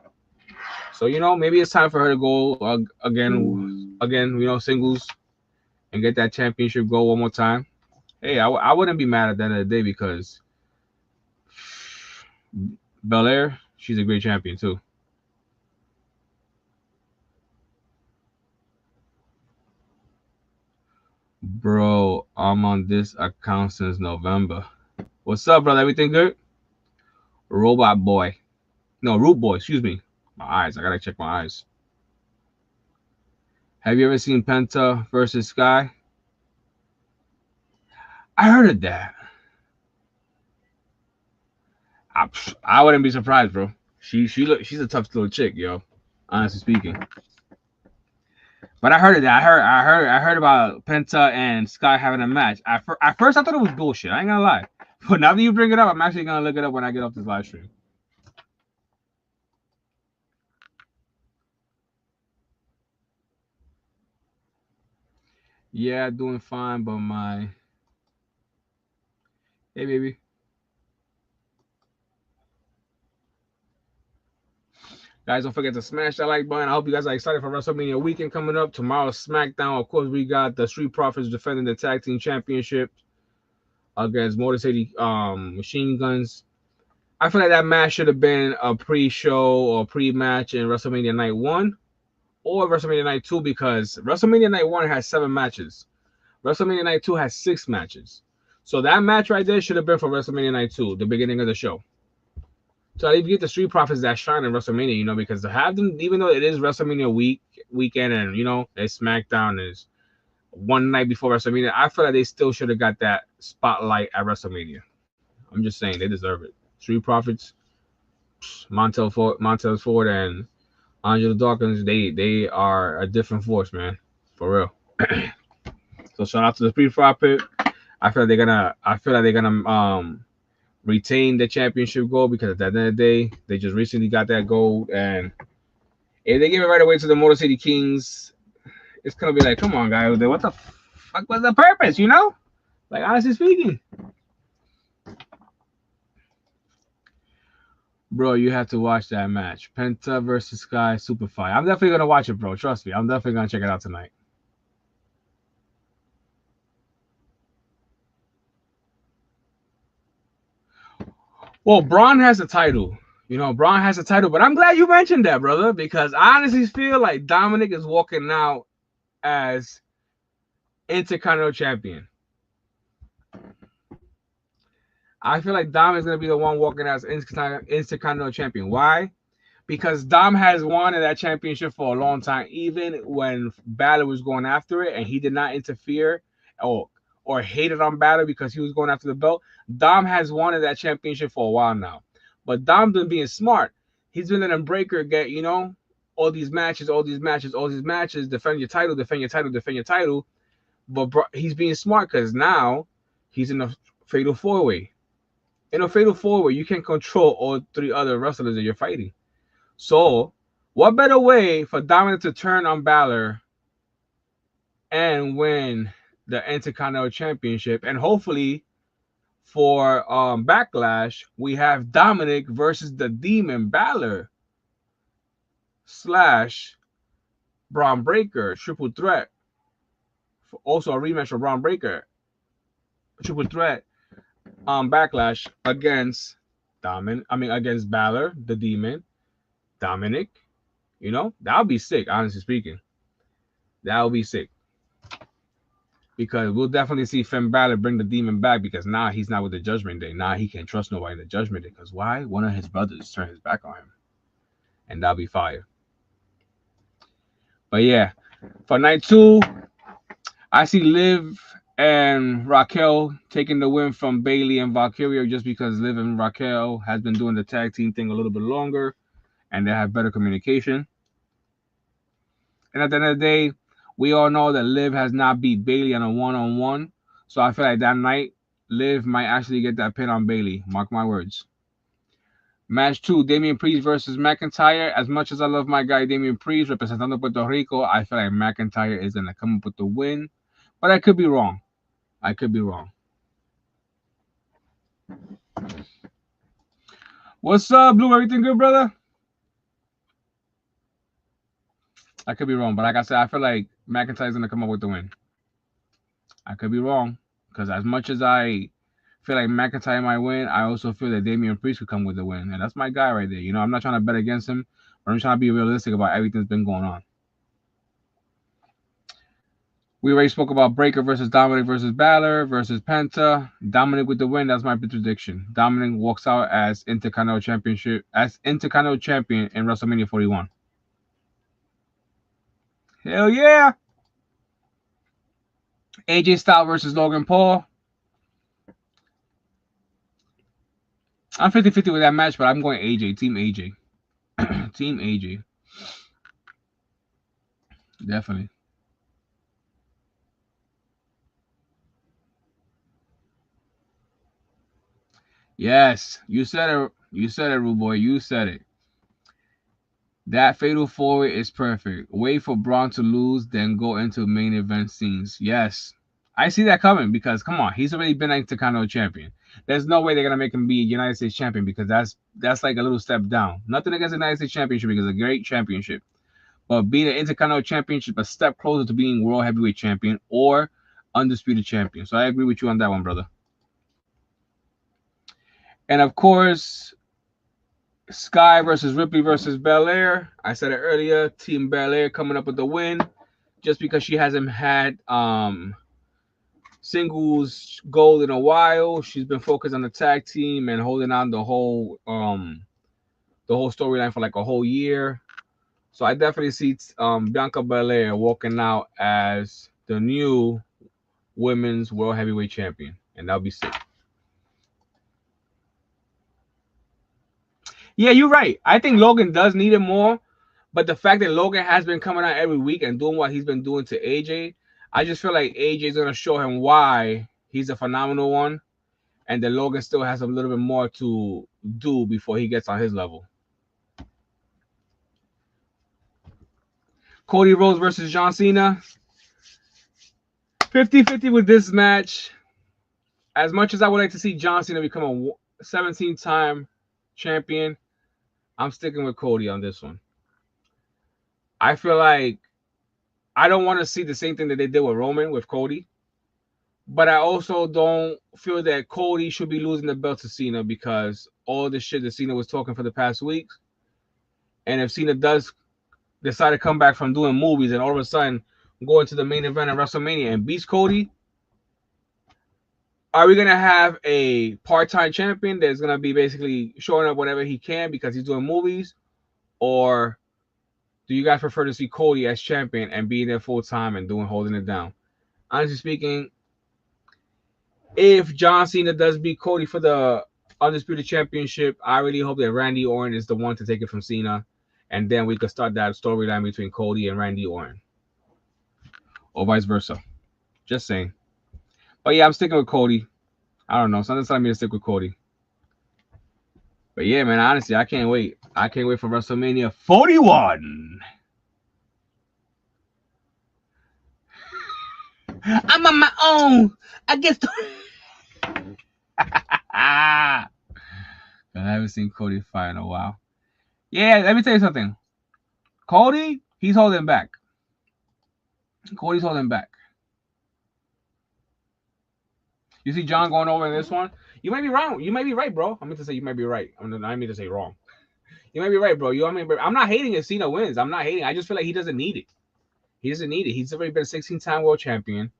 Speaker 1: So maybe it's time for her to go again, singles, and get that championship goal one more time. Hey, I wouldn't be mad at the end of the day because Belair, she's a great champion too. Bro, I'm on this account since November. What's up, brother? Everything good? Robot Boy. No, Root Boy, excuse me. My eyes. I gotta check my eyes. Have you ever seen Penta versus Sky? I heard of that. I wouldn't be surprised, bro. She's a tough little chick, yo. Honestly speaking. But I heard of that. I heard about Penta and Sky having a match. At first, I thought it was bullshit. I ain't gonna lie. But now that you bring it up, I'm actually gonna look it up when I get off this live stream. Yeah, doing fine, but hey, baby. Guys, don't forget to smash that like button. I hope you guys are excited for WrestleMania weekend coming up. Tomorrow's SmackDown. Of course, we got the Street Profits defending the Tag Team Championship against Motor City Machine Guns. I feel like that match should have been a pre-show or pre-match in WrestleMania Night 1 or WrestleMania Night 2 because WrestleMania Night 1 has 7 matches. WrestleMania Night 2 has 6 matches. So that match right there should have been for WrestleMania Night 2, the beginning of the show. So I even get the Street Profits that shine in WrestleMania, because to have them, even though it is WrestleMania weekend and, it's SmackDown is one night before WrestleMania, I feel like they still should have got that spotlight at WrestleMania. I'm just saying they deserve it. Street Profits, Montez Ford, and Angelo Dawkins, they are a different force, man, for real. So shout out to the Street Profit. I feel like they're gonna retain the championship gold because at the end of the day, they just recently got that gold, and if they give it right away to the Motor City Kings, it's gonna be like, come on, guy, what the fuck was the purpose? You know, like honestly speaking, bro, you have to watch that match, Penta versus Sky Superfly. I'm definitely gonna watch it, bro. Trust me, I'm definitely gonna check it out tonight. Well, Braun has a title. You know, Braun has a title, but I'm glad you mentioned that, brother, because I honestly feel like Dominic is walking out as Intercontinental Champion. I feel like Dom is going to be the one walking out as Intercontinental Champion. Why? Because Dom has wanted that championship for a long time, even when Balor was going after it and he did not interfere or or hated on Balor because he was going after the belt. Dom has wanted that championship for a while now. But Dom's been being smart. He's been letting Breaker get, you know, all these matches, defend your title, defend your title, defend your title. But he's being smart because now he's in a fatal four-way. In a fatal four-way, you can control all three other wrestlers that you're fighting. So, what better way for Dominic to turn on Balor and win the Intercontinental Championship? And hopefully, for Backlash, we have Dominic versus the Demon Balor slash Braun Breaker triple threat. Also a rematch for Braun Breaker triple threat Backlash against against Balor, the Demon, Dominic. You know, that would be sick, honestly speaking. That would be sick. Because we'll definitely see Finn Balor bring the Demon back because now he's not with the Judgment Day. Now he can't trust nobody in the Judgment Day. Because why? One of his brothers turned his back on him. And that'll be fire. But yeah, for night 2, I see Liv and Raquel taking the win from Bayley and Valkyria just because Liv and Raquel has been doing the tag team thing a little bit longer and they have better communication. And at the end of the day, we all know that Liv has not beat Bayley on a one-on-one. So I feel like that night, Liv might actually get that pin on Bayley. Mark my words. Match 2, Damian Priest versus McIntyre. As much as I love my guy Damian Priest representing Puerto Rico, I feel like McIntyre is going to come up with the win. But I could be wrong. I could be wrong. What's up, Blue? Everything good, brother? I could be wrong, but like I said, I feel like McIntyre's going to come up with the win. I could be wrong, because as much as I feel like McIntyre might win, I also feel that Damian Priest could come with the win. And that's my guy right there. You know, I'm not trying to bet against him, but I'm trying to be realistic about everything that's been going on. We already spoke about Breaker versus Dominic versus Balor versus Penta. Dominic with the win. That's my prediction. Dominic walks out as Intercontinental Champion in WrestleMania 41. Hell yeah! AJ Styles versus Logan Paul. I'm 50-50 with that match, but I'm going AJ. Team AJ. Team AJ. Definitely. Yes, you said it. You said it, Rude Boy. You said it. That fatal four is perfect. Wait for Braun to lose, then go into main event scenes. Yes, I see that coming because come on, he's already been Intercontinental Champion. There's no way they're gonna make him be a United States Champion because that's like a little step down. Nothing against the United States Championship because it's a great championship, but being an Intercontinental Championship a step closer to being World Heavyweight Champion or Undisputed Champion. So I agree with you on that one, brother. And of course, Sky versus Ripley versus Belair. I said it earlier. Team Belair coming up with the win, just because she hasn't had singles gold in a while. She's been focused on the tag team and holding on the whole storyline for like a whole year. So I definitely see Bianca Belair walking out as the new women's world heavyweight champion, and that'll be sick. Yeah, you're right. I think Logan does need it more, but the fact that Logan has been coming out every week and doing what he's been doing to AJ, I just feel like AJ is gonna show him why he's a phenomenal one, and that Logan still has a little bit more to do before he gets on his level. Cody Rhodes versus John Cena. 50-50 with this match. As much as I would like to see John Cena become a 17-time champion, I'm sticking with Cody on this one. I feel like I don't want to see the same thing that they did with Roman with Cody. But I also don't feel that Cody should be losing the belt to Cena because all the shit that Cena was talking for the past weeks. And if Cena does decide to come back from doing movies and all of a sudden go into the main event of WrestleMania and beats Cody, are we going to have a part-time champion that's going to be basically showing up whenever he can because he's doing movies? Or do you guys prefer to see Cody as champion and being there full-time and holding it down? Honestly speaking, if John Cena does beat Cody for the Undisputed Championship, I really hope that Randy Orton is the one to take it from Cena. And then we could start that storyline between Cody and Randy Orton. Or vice versa. Just saying. But yeah, I'm sticking with Cody. I don't know. Something's telling me to stick with Cody. But yeah, man, honestly, I can't wait. I can't wait for WrestleMania 41. I'm on my own. I guess. I haven't seen Cody fight in a while. Yeah, let me tell you something. Cody, he's holding back. Cody's holding back. You see John going over in this one? You might be wrong. You might be right, bro. I mean to say you might be right. I mean to say wrong. You might be right, bro. I'm not hating if Cena wins. I'm not hating. I just feel like he doesn't need it. He doesn't need it. He's already been a 16-time world champion.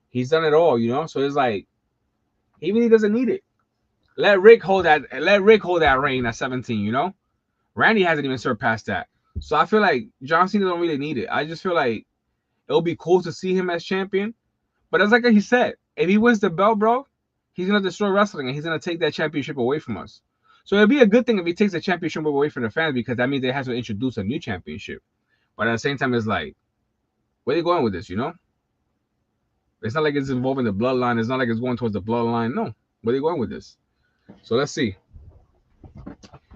Speaker 1: He's done it all, So it's like he really doesn't need it. Let Rick hold that reign at 17, Randy hasn't even surpassed that. So I feel like John Cena don't really need it. I just feel like it'll be cool to see him as champion. But as like he said, if he wins the belt, bro, he's going to destroy wrestling and he's going to take that championship away from us. So it'd be a good thing if he takes the championship away from the fans because that means they have to introduce a new championship. But at the same time, it's like, where are they going with this, It's not like it's involving the bloodline. It's not like it's going towards the bloodline. No. Where are they going with this? So let's see.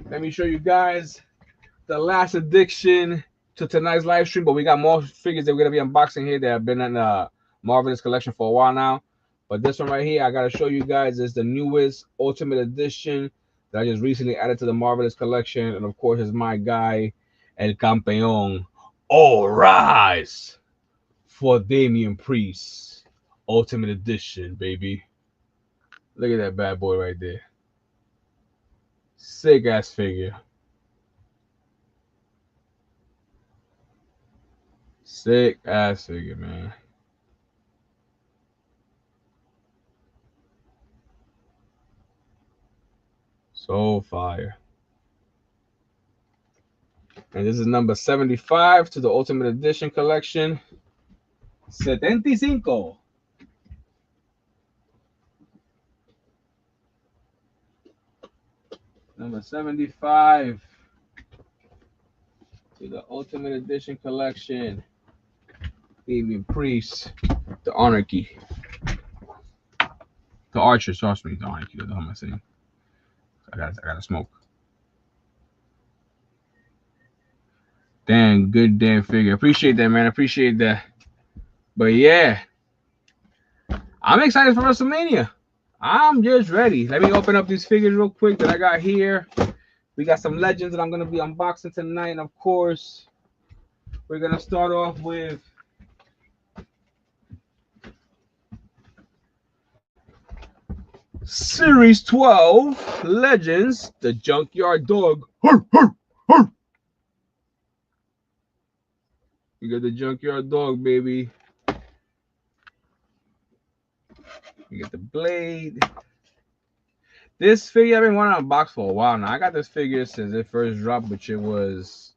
Speaker 1: Let me show you guys the last addition to tonight's live stream. But we got more figures that we're going to be unboxing here that have been in the Marvelous collection for a while now. But this one right here, I got to show you guys, is the newest Ultimate Edition that I just recently added to the Marvelous collection. And of course, is my guy, El Campeón. All rise for Damian Priest. Ultimate Edition, baby. Look at that bad boy right there. Sick ass figure. Sick ass figure, man. So fire. And this is number 75 to the Ultimate Edition collection. 75. Number 75 to the Ultimate Edition collection. Damian Priest, the Anarchy. The Archer, trust me, the Anarchy. What the hell am I saying? I gotta smoke. Damn, good damn figure. Appreciate that, man. Appreciate that. But yeah, I'm excited for WrestleMania. I'm just ready. Let me open up these figures real quick that I got here. We got some legends that I'm going to be unboxing tonight. And of course, we're going to start off with Series 12 Legends, the Junkyard Dog. You got the Junkyard Dog, baby. You get the blade. This figure I've been wanting to unbox for a while now. I got this figure since it first dropped, which it was,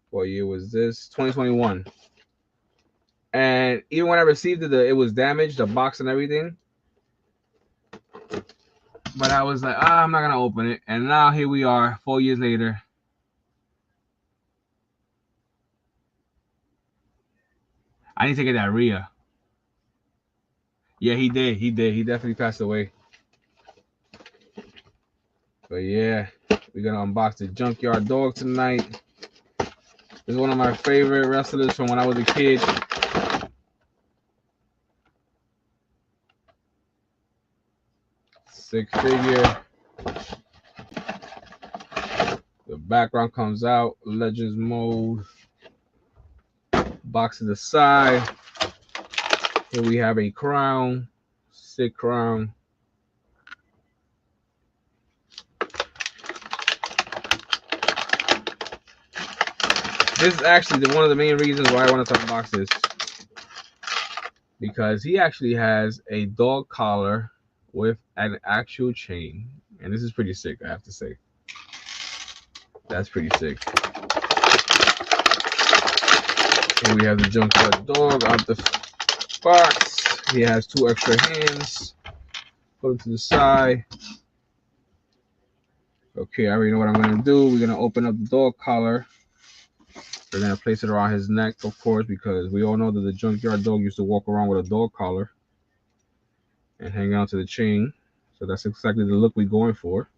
Speaker 1: what year was this? 2021. And even when I received it, it was damaged, the box and everything. But I was like, I'm not gonna open it. And now here we are, 4 years later. I need to get that Rhea. Yeah, he did. He definitely passed away. But yeah, we're gonna unbox the Junkyard Dog tonight. This is one of my favorite wrestlers from when I was a kid. Sick figure. The background comes out. Legends mode. Box to the side. Here we have a crown. Sick crown. This is actually one of the main reasons why I want to unbox this. Because he actually has a dog collar with an actual chain. And this is pretty sick, I have to say. That's pretty sick. Here we have the junkyard dog out the box. He has 2 extra hands. Put him to the side. Okay, I already know what I'm going to do. We're going to open up the dog collar. We're going to place it around his neck, of course, because we all know that the junkyard dog used to walk around with a dog collar and hang on to the chain. So that's exactly the look we're going for.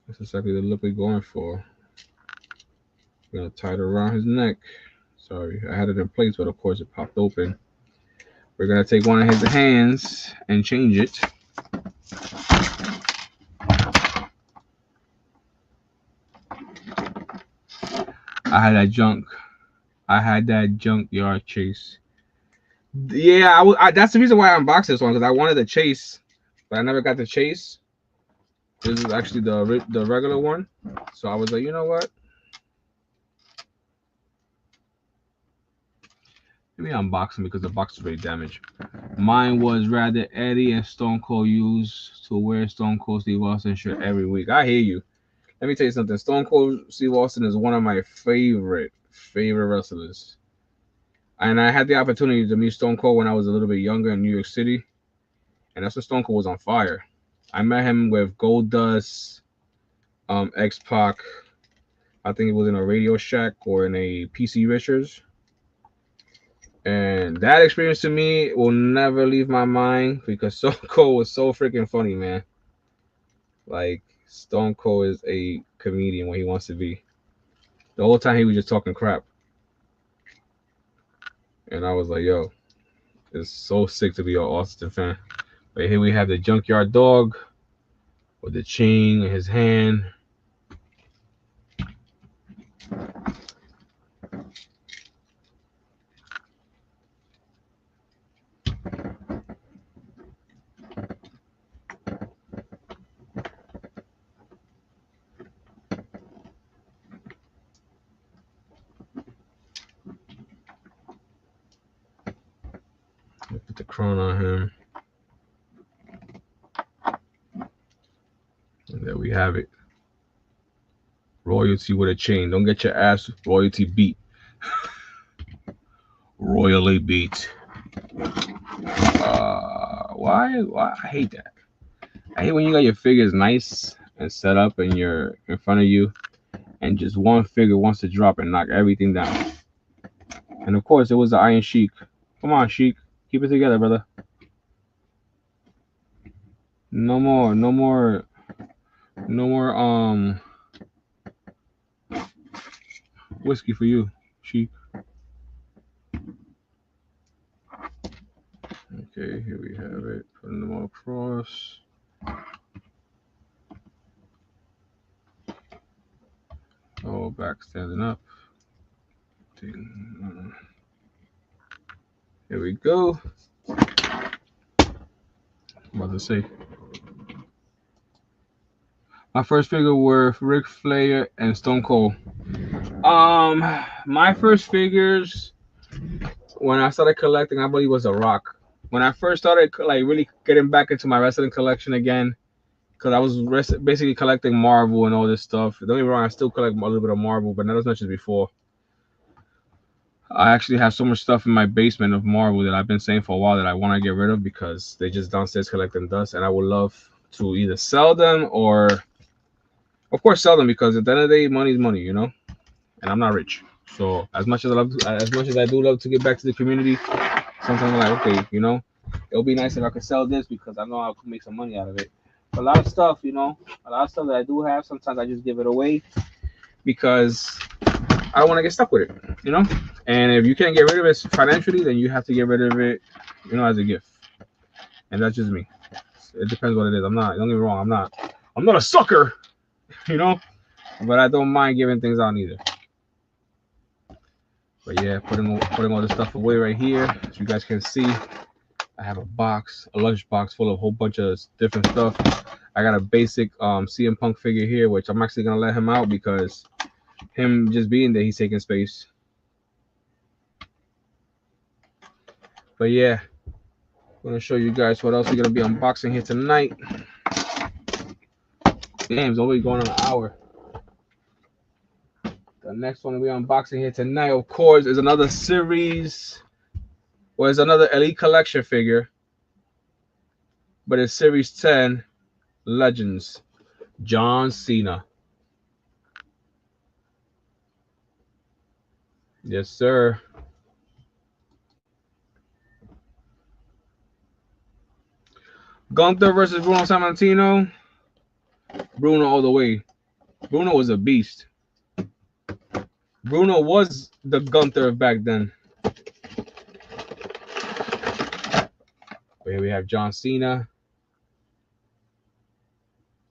Speaker 1: That's exactly the look we're going for. We're going to tie it around his neck. Sorry, I had it in place, but of course it popped open. We're going to take one of his hands and change it. I had that junkyard chase. Yeah, that's the reason why I unboxed this one, because I wanted the chase, but I never got the chase. This is actually the regular one. So I was like, you know what? Let me unbox him because the box is very damaged. Mine was rather Eddie and Stone Cold used to wear Stone Cold Steve Austin shirt every week. I hear you. Let me tell you something. Stone Cold Steve Austin is one of my favorite wrestlers. And I had the opportunity to meet Stone Cold when I was a little bit younger in New York City. And that's when Stone Cold was on fire. I met him with Goldust, X-Pac. I think it was in a Radio Shack or in a PC Richards. And that experience to me will never leave my mind because Stone Cold was so freaking funny, man. Like, Stone Cold is a comedian when he wants to be. The whole time he was just talking crap. And I was like, yo, it's so sick to be an Austin fan. But here we have the junkyard dog with the chain in his hand. Put the crown on him. And there we have it. Royalty with a chain. Don't get your ass royalty beat. Royally beat. Why? I hate that. I hate when you got your figures nice and set up and you're in front of you and just one figure wants to drop and knock everything down. And of course, it was the Iron Sheik. Come on, Sheik. Keep it together, brother. No more whiskey for you, Sheik. Okay, here we have it. Putting them all across. Oh, back standing up. Here we go. I'm about to say. My first figure were Ric Flair and Stone Cold. My first figures when I started collecting, I believe was The Rock. When I first started like really getting back into my wrestling collection again, because I was basically collecting Marvel and all this stuff. Don't get me wrong, I still collect a little bit of Marvel, but not as much as before. I actually have so much stuff in my basement of Marvel that I've been saying for a while that I want to get rid of because they just downstairs collecting dust, and I would love to either sell them or, of course, sell them because at the end of the day, money is money, you know. And I'm not rich, so as much as I do love to get back to the community, sometimes I'm like, okay, you know, it'll be nice if I could sell this because I know I could make some money out of it. a lot of stuff, you know, a lot of stuff that I do have. Sometimes I just give it away because I don't want to get stuck with it, you know. And if you can't get rid of it financially, then you have to get rid of it, you know, as a gift. And that's just me. It depends what it is. I'm not. Don't get me wrong. I'm not a sucker, you know. But I don't mind giving things out either. But yeah, putting all this stuff away right here, as you guys can see. I have a lunch box full of a whole bunch of different stuff. I got a basic CM Punk figure here, which I'm actually gonna let him out because him just being there, he's taking space. But yeah, I'm gonna show you guys what else we're gonna be unboxing here tonight. Game's always going on an hour. The next one we're unboxing here tonight, of course, is another series. Well, it's another Elite Collection figure, but it's Series 10 Legends, John Cena. Yes, sir. Gunther versus Bruno Sammartino. Bruno all the way. Bruno was a beast. Bruno was the Gunther of back then. But here we have John Cena.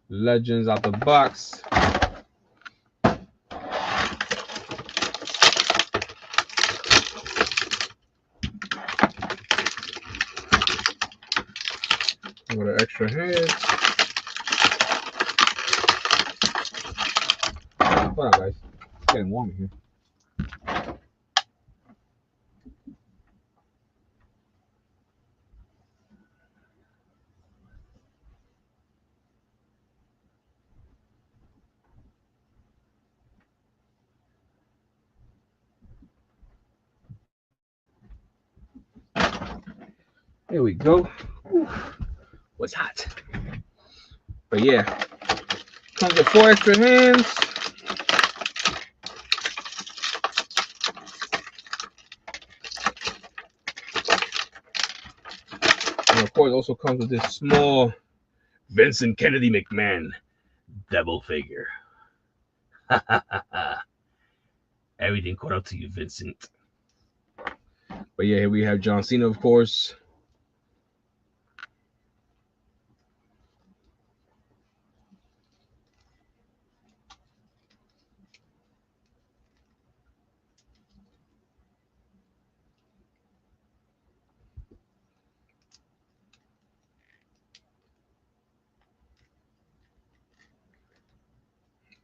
Speaker 1: Legends out the box. With an extra head. Hold on, guys. It's getting warm in here. There we go. Ooh, was hot. But yeah, comes with 4 extra hands. And of course, also comes with this small Vincent Kennedy McMahon devil figure. Everything caught up to you, Vincent. But yeah, here we have John Cena, of course.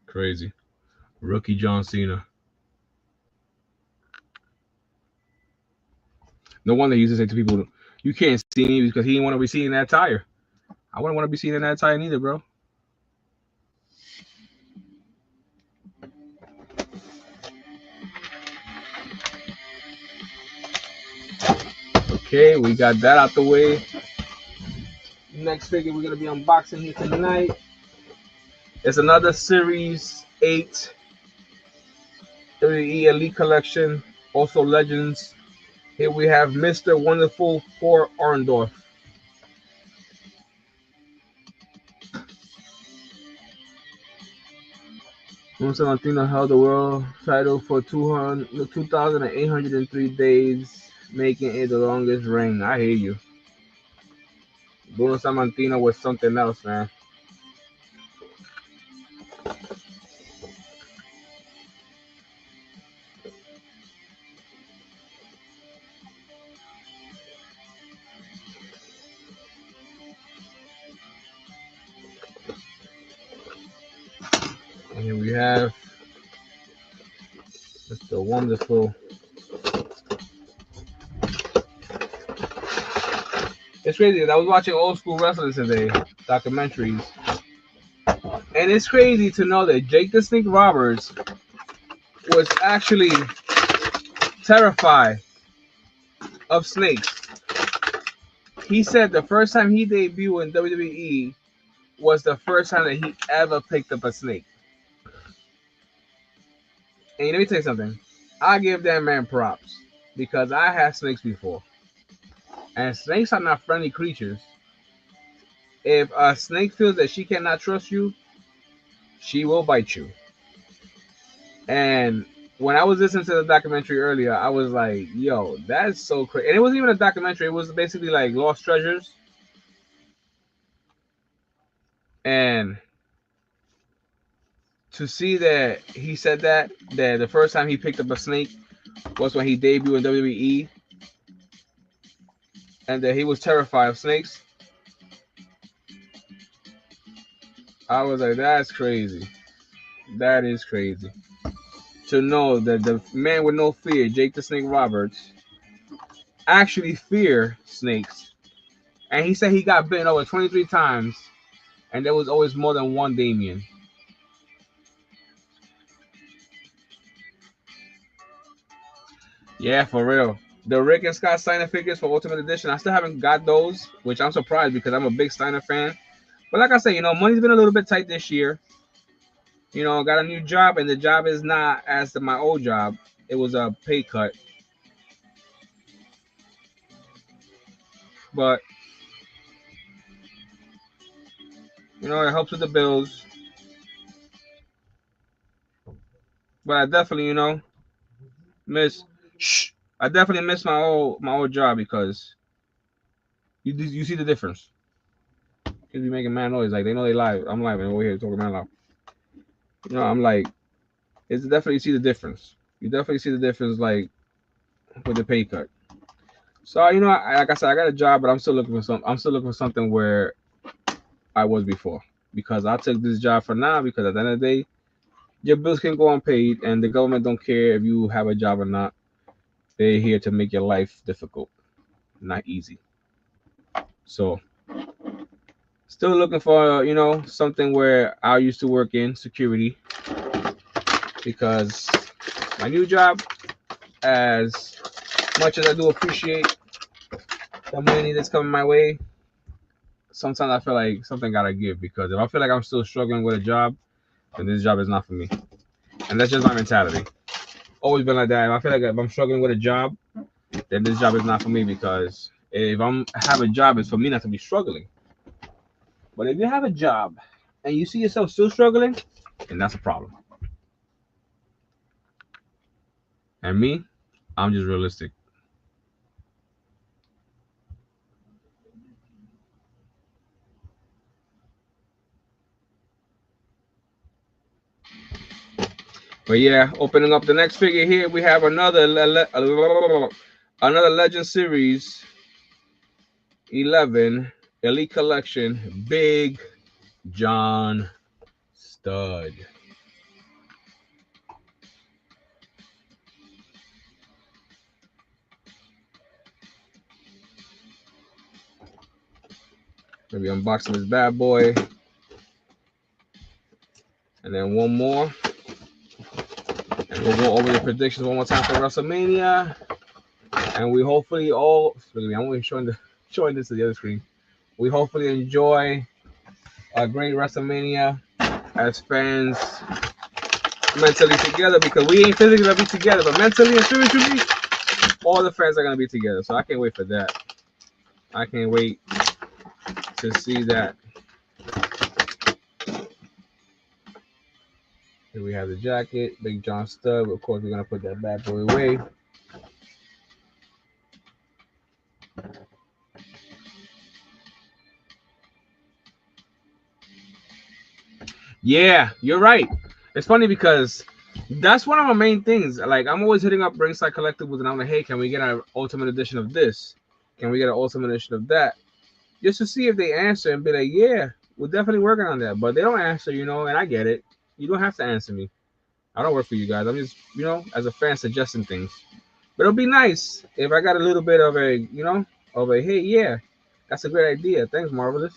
Speaker 1: Crazy. Rookie John Cena. No wonder he used to say to people, you can't see me because he didn't want to be seen in that tire. I wouldn't want to be seen in that tire neither, bro. Okay, we got that out the way. Next figure we're going to be unboxing here tonight is another Series 8 WWE Elite Collection, also Legends. Here we have Mr. Wonderful for Orndorff. Bruno Sammartino held the world title for 2,803 days, making it the longest reign. I hear you. Bruno Sammartino was something else, man. And here we have Mr. Wonderful. It's crazy. I was watching old school wrestling today, documentaries. And it's crazy to know that Jake the Snake Roberts was actually terrified of snakes. He said the first time he debuted in WWE was the first time that he ever picked up a snake. And let me tell you something. I give that man props because I had snakes before. And snakes are not friendly creatures. If a snake feels that she cannot trust you, she will bite you. And when I was listening to the documentary earlier, I was like, yo, that's so crazy. And it wasn't even a documentary, it was basically like Lost Treasures. And to see that he said that the first time he picked up a snake was when he debuted in WWE, and that he was terrified of snakes. I was like, that's crazy. That is crazy. To know that the man with no fear, Jake the Snake Roberts, actually fear snakes. And he said he got bitten over 23 times, and there was always more than one Damien. Yeah, for real. The Rick and Scott Steiner figures for Ultimate Edition, I still haven't got those, which I'm surprised because I'm a big Steiner fan. But like I said, money's been a little bit tight this year. Got a new job, and the job is not as my old job. It was a pay cut. But, it helps with the bills. But I definitely, miss. Shh. I definitely miss my old job because you see the difference. Kids be making mad noise like they know they live. I'm live and over here talking mad loud. I'm like, it's definitely see the difference. You definitely see the difference, like with the pay cut. So like I said, I got a job, but I'm still looking for some. I'm still looking for something where I was before, because I took this job for now because at the end of the day, your bills can go unpaid, and the government don't care if you have a job or not. They're here to make your life difficult, not easy. So still looking for something where I used to work in security, because my new job, as much as I do appreciate the money that's coming my way, sometimes I feel like something gotta give, because if I feel like I'm still struggling with a job, then this job is not for me. And that's just my mentality. Always been like that. If I feel like if I'm struggling with a job, then this job is not for me, because if I'm have a job, it's for me not to be struggling. But if you have a job and you see yourself still struggling, then that's a problem. And me, I'm just realistic. But yeah, opening up the next figure here, we have another Legend Series 11 Elite Collection Big John Stud. Maybe unboxing this bad boy. And then one more. And we'll go over the predictions one more time for WrestleMania. And we hopefully all, look at me, I'm only showing this to the other screen. We hopefully enjoy a great WrestleMania as fans, mentally together, because we ain't physically gonna be together, but mentally and spiritually, all the fans are gonna be together. So I can't wait for that. I can't wait to see that. Here we have the jacket, Big John Stud. Of course, we're gonna put that bad boy away. Yeah, you're right. It's funny because that's one of my main things. Like, I'm always hitting up Ringside Collectibles, and I'm like, hey, can we get an ultimate edition of this? Can we get an ultimate edition of that? Just to see if they answer and be like, yeah, we're definitely working on that. But they don't answer, and I get it. You don't have to answer me. I don't work for you guys. I'm just, as a fan, suggesting things. But it'll be nice if I got a little bit of a hey, yeah, that's a great idea. Thanks, Marvelous.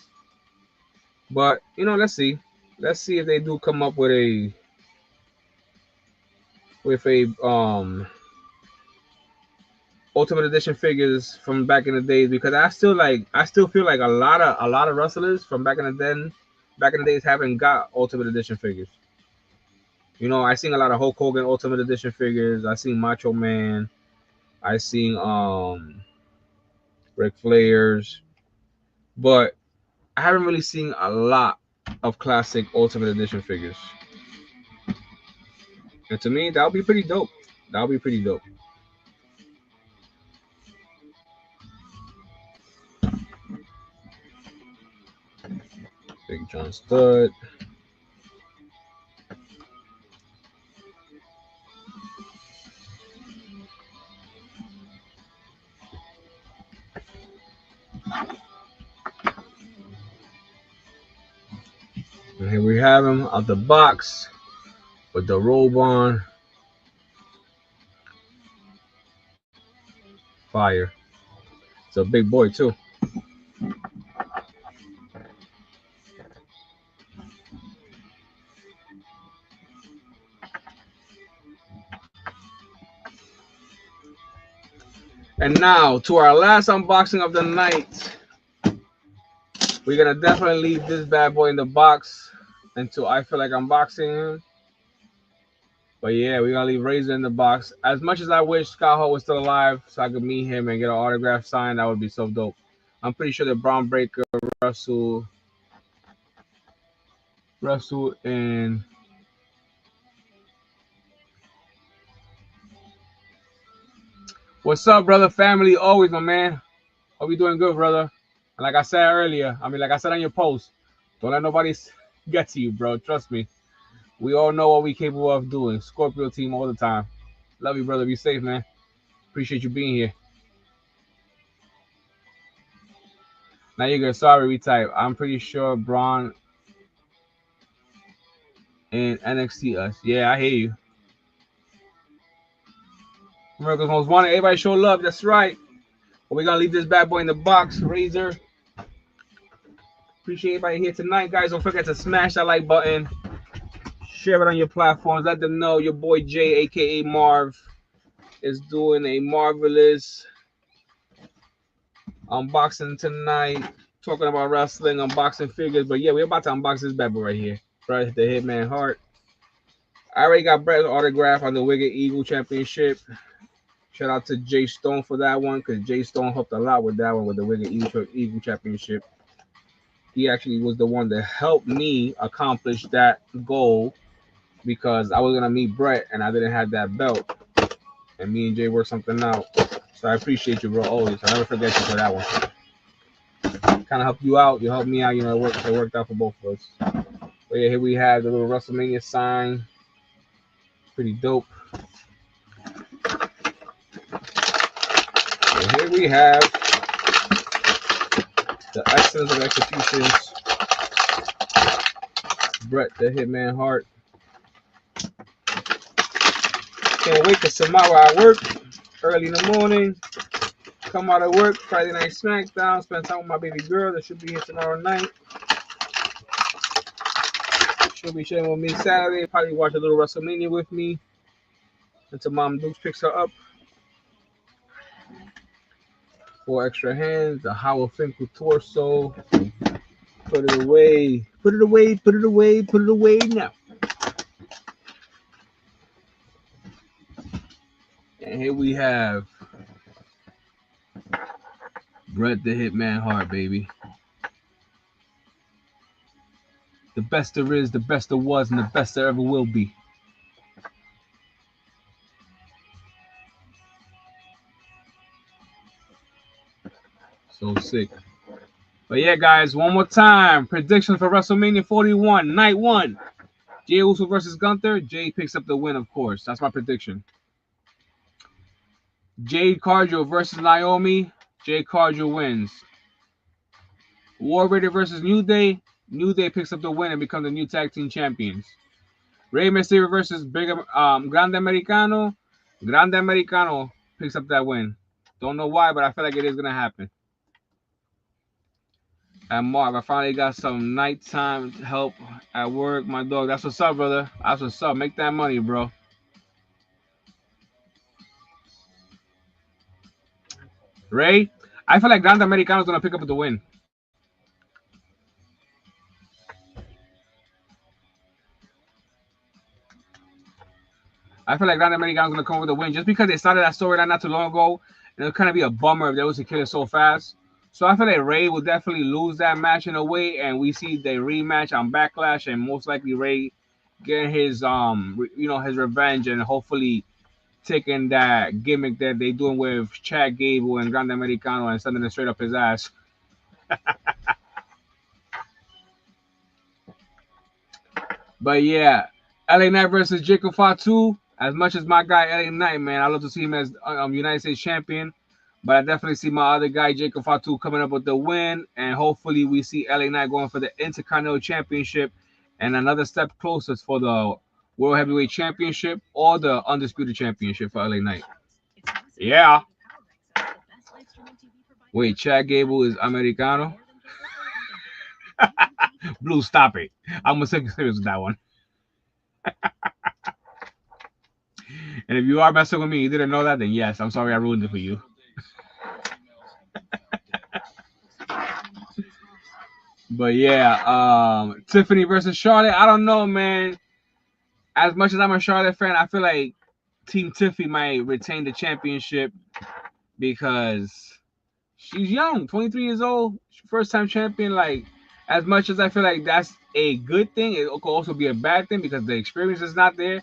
Speaker 1: But, let's see. Let's see if they do come up with a Ultimate Edition figures from back in the days, because I still feel like a lot of wrestlers from back in the days haven't got Ultimate Edition figures. I seen a lot of Hulk Hogan Ultimate Edition figures. I seen Macho Man. I seen Ric Flair's, but I haven't really seen a lot of classic Ultimate Edition figures. And to me, that would be pretty dope. That would be pretty dope. Big John Stud. And here we have him out the box with the robe on. Fire. It's a big boy too. And now to our last unboxing of the night. We're gonna definitely leave this bad boy in the box until I feel like unboxing him. But yeah, we're gonna leave Razor in the box. As much as I wish Scott Hall was still alive so I could meet him and get an autograph signed, that would be so dope. I'm pretty sure that Braun Breaker, Russell, and what's up, brother? Family, always, my man. Hope you doing good, brother. And like I said earlier, like I said on your post, don't let nobody get to you, bro. Trust me. We all know what we capable of doing. Scorpio team all the time. Love you, brother. Be safe, man. Appreciate you being here. Now you're good. Sorry, we type. I'm pretty sure Braun and NXT us. Yeah, I hear you. America's Most Wanted. Everybody show love. That's right. But we're going to leave this bad boy in the box. Razor. Appreciate everybody here tonight, guys. Don't forget to smash that like button. Share it on your platforms. Let them know your boy Jay, a.k.a. Marv, is doing a marvelous unboxing tonight. Talking about wrestling, unboxing figures. But yeah, we're about to unbox this bad boy right here. Right, the Hitman Heart. I already got Brett's autograph on the Wicked Eagle Championship. Shout out to Jay Stone for that one, because Jay Stone helped a lot with that one, with the Wicked Eagle Championship. He actually was the one that helped me accomplish that goal, because I was going to meet Brett and I didn't have that belt. And me and Jay worked something out. So I appreciate you, bro, always. I'll never forget you for that one. Kind of helped you out. You helped me out. You know, it worked out for both of us. But yeah, here we have the little WrestleMania sign. Pretty dope. So here we have the Excellence of Executions. Brett the Hitman Hart. Can't wait, because tomorrow I work early in the morning. Come out of work, Friday Night SmackDown, spend time with my baby girl that should be here tomorrow night. She'll be chilling with me Saturday, probably watch a little WrestleMania with me until Mom Dukes picks her up. 4 extra hands, the Howard Finkel torso. Put it away, put it away, put it away, put it away now. And here we have Bret the Hitman Hart, baby. The best there is, the best there was, and the best there ever will be. So sick. But yeah, guys, one more time. Predictions for WrestleMania 41, night 1. Jey Uso versus Gunther. Jey picks up the win, of course. That's my prediction. Jade Cargill versus Naomi. Jade Cargill wins. War Raiders versus New Day. New Day picks up the win and becomes the new tag team champions. Rey Mysterio versus Grande Americano. Grande Americano picks up that win. Don't know why, but I feel like it is going to happen. And Marv, I finally got some nighttime help at work. My dog, that's what's up, brother. That's what's up. Make that money, bro. Ray, I feel like Grande Americano is going to pick up the win. I feel like Grande Americano is going to come with a win just because they started that storyline not too long ago. And it would kind of be a bummer if they was to kill it so fast. So I feel like Ray will definitely lose that match in a way, and we see the rematch on Backlash, and most likely Ray getting his his revenge, and hopefully taking that gimmick that they doing with Chad Gable and Grande Americano and sending it straight up his ass. But yeah, LA Knight versus Jacob Fatu. As much as my guy LA Knight, man, I love to see him as United States champion. But I definitely see my other guy Jacob Fatu coming up with the win, and hopefully we see LA Knight going for the Intercontinental Championship and another step closer for the World Heavyweight Championship or the Undisputed Championship for LA Knight. Yeah. Wait, Chad Gable is Americano? Blue, stop it. I'm gonna take serious with that one. And if you are messing with me, you didn't know that, then yes, I'm sorry I ruined it for you. But yeah, Tiffany versus Charlotte. I don't know, man. As much as I'm a Charlotte fan, I feel like Team Tiffany might retain the championship because she's young, 23 years old, first time champion. Like, as much as I feel like that's a good thing, it could also be a bad thing because the experience is not there.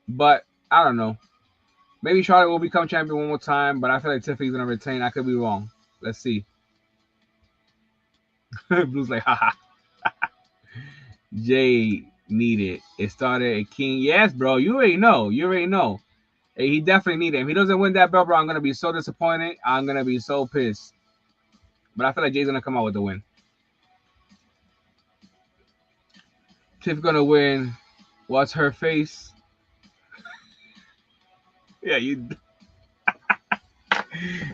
Speaker 1: But I don't know. Maybe Charlotte will become champion one more time, but I feel like Tiffany's gonna retain. I could be wrong. Let's see. Blue's like, haha. Jay needed. It started at King. Yes, bro. You already know. You already know. Hey, he definitely needed it. If he doesn't win that belt, bro, I'm gonna be so disappointed. I'm gonna be so pissed. But I feel like Jay's gonna come out with the win. Tiff gonna win. What's her face? Yeah, you.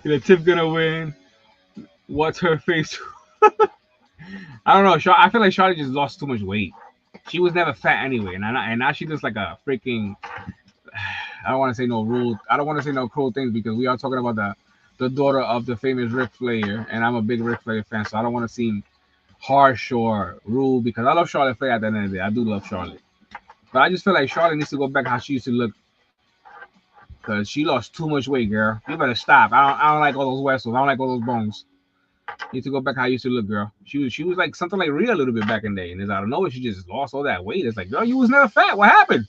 Speaker 1: Tiff gonna win. What's her face? I don't know. I feel like Charlotte just lost too much weight. She was never fat anyway, and now she looks like a freaking. I don't want to say no rude. I don't want to say no cruel things because we are talking about the daughter of the famous Ric Flair, and I'm a big Ric Flair fan, so I don't want to seem harsh or rude because I love Charlotte Flair at the end of the day. I do love Charlotte, but I just feel like Charlotte needs to go back how she used to look because she lost too much weight, girl. You better stop. I don't like all those vessels. I don't like all those bones. You need to go back how you used to look, girl. She was like something like Rhea a little bit back in the day, and it's out of nowhere she just lost all that weight. It's like, girl, you was never fat. What happened?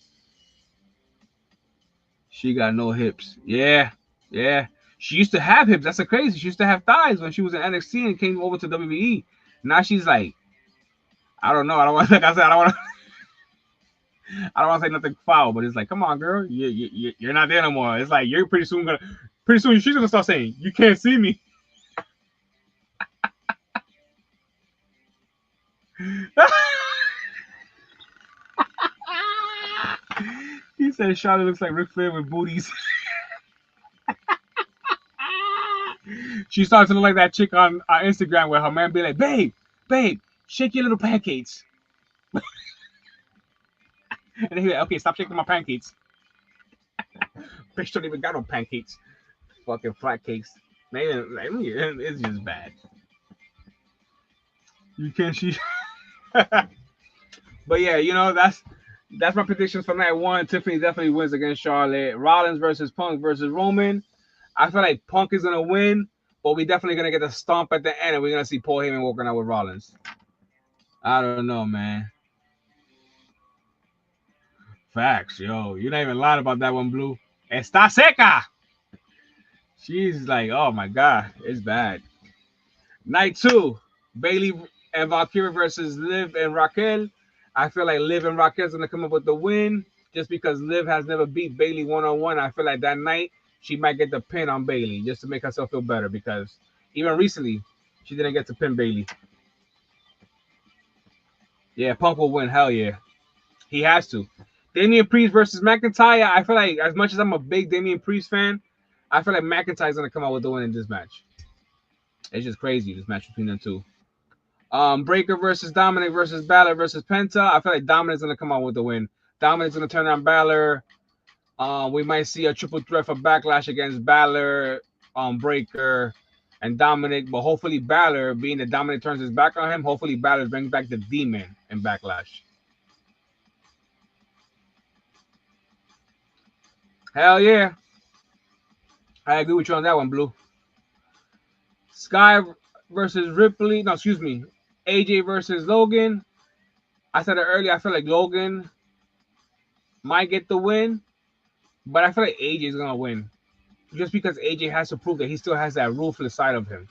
Speaker 1: She got no hips. Yeah, yeah. She used to have hips. That's a crazy. She used to have thighs when she was in NXT and came over to WWE. Now she's like, I don't know. I don't want. Like I said, I don't want. I don't want to say nothing foul, but it's like, come on, girl, you're not there no more. It's like you're pretty soon she's gonna start saying, you can't see me. He said Charlotte looks like Ric Flair with booties. She starts to look like that chick on Instagram where her man be like, babe, shake your little pancakes. And he's like, okay, stop shaking my pancakes. Bitch don't even got no pancakes. Fucking flat cakes. Man, it's just bad. You can't see. But yeah, that's my predictions for night one. Tiffany definitely wins against Charlotte. Rollins versus Punk versus Roman. I feel like Punk is gonna win, but we definitely gonna get a stomp at the end, and we're gonna see Paul Heyman walking out with Rollins. I don't know, man. Facts, yo. You're not even lying about that one, Blue. Está seca. She's like, oh my god, it's bad. Night two, Bailey and Valkyrie versus Liv and Raquel. I feel like Liv and Raquel's gonna come up with the win just because Liv has never beat Bailey one-on-one. I feel like that night she might get the pin on Bailey just to make herself feel better because even recently she didn't get to pin Bailey. Yeah, Punk will win. Hell yeah, he has to. Damian Priest versus McIntyre. I feel like as much as I'm a big Damian Priest fan, I feel like McIntyre's gonna come out with the win in this match. It's just crazy this match between them two. Breaker versus Dominic versus Balor versus Penta. I feel like Dominic's gonna come out with the win. Dominic's gonna turn on Balor. We might see a triple threat for Backlash against Balor, Breaker, and Dominic. But hopefully Balor, being that Dominic turns his back on him, hopefully Balor brings back the Demon in Backlash. Hell yeah. I agree with you on that one, Blue. Sky versus Ripley. No, excuse me. AJ versus Logan. I said it earlier. I feel like Logan might get the win, but I feel like AJ is gonna win just because AJ has to prove that he still has that ruthless side of him,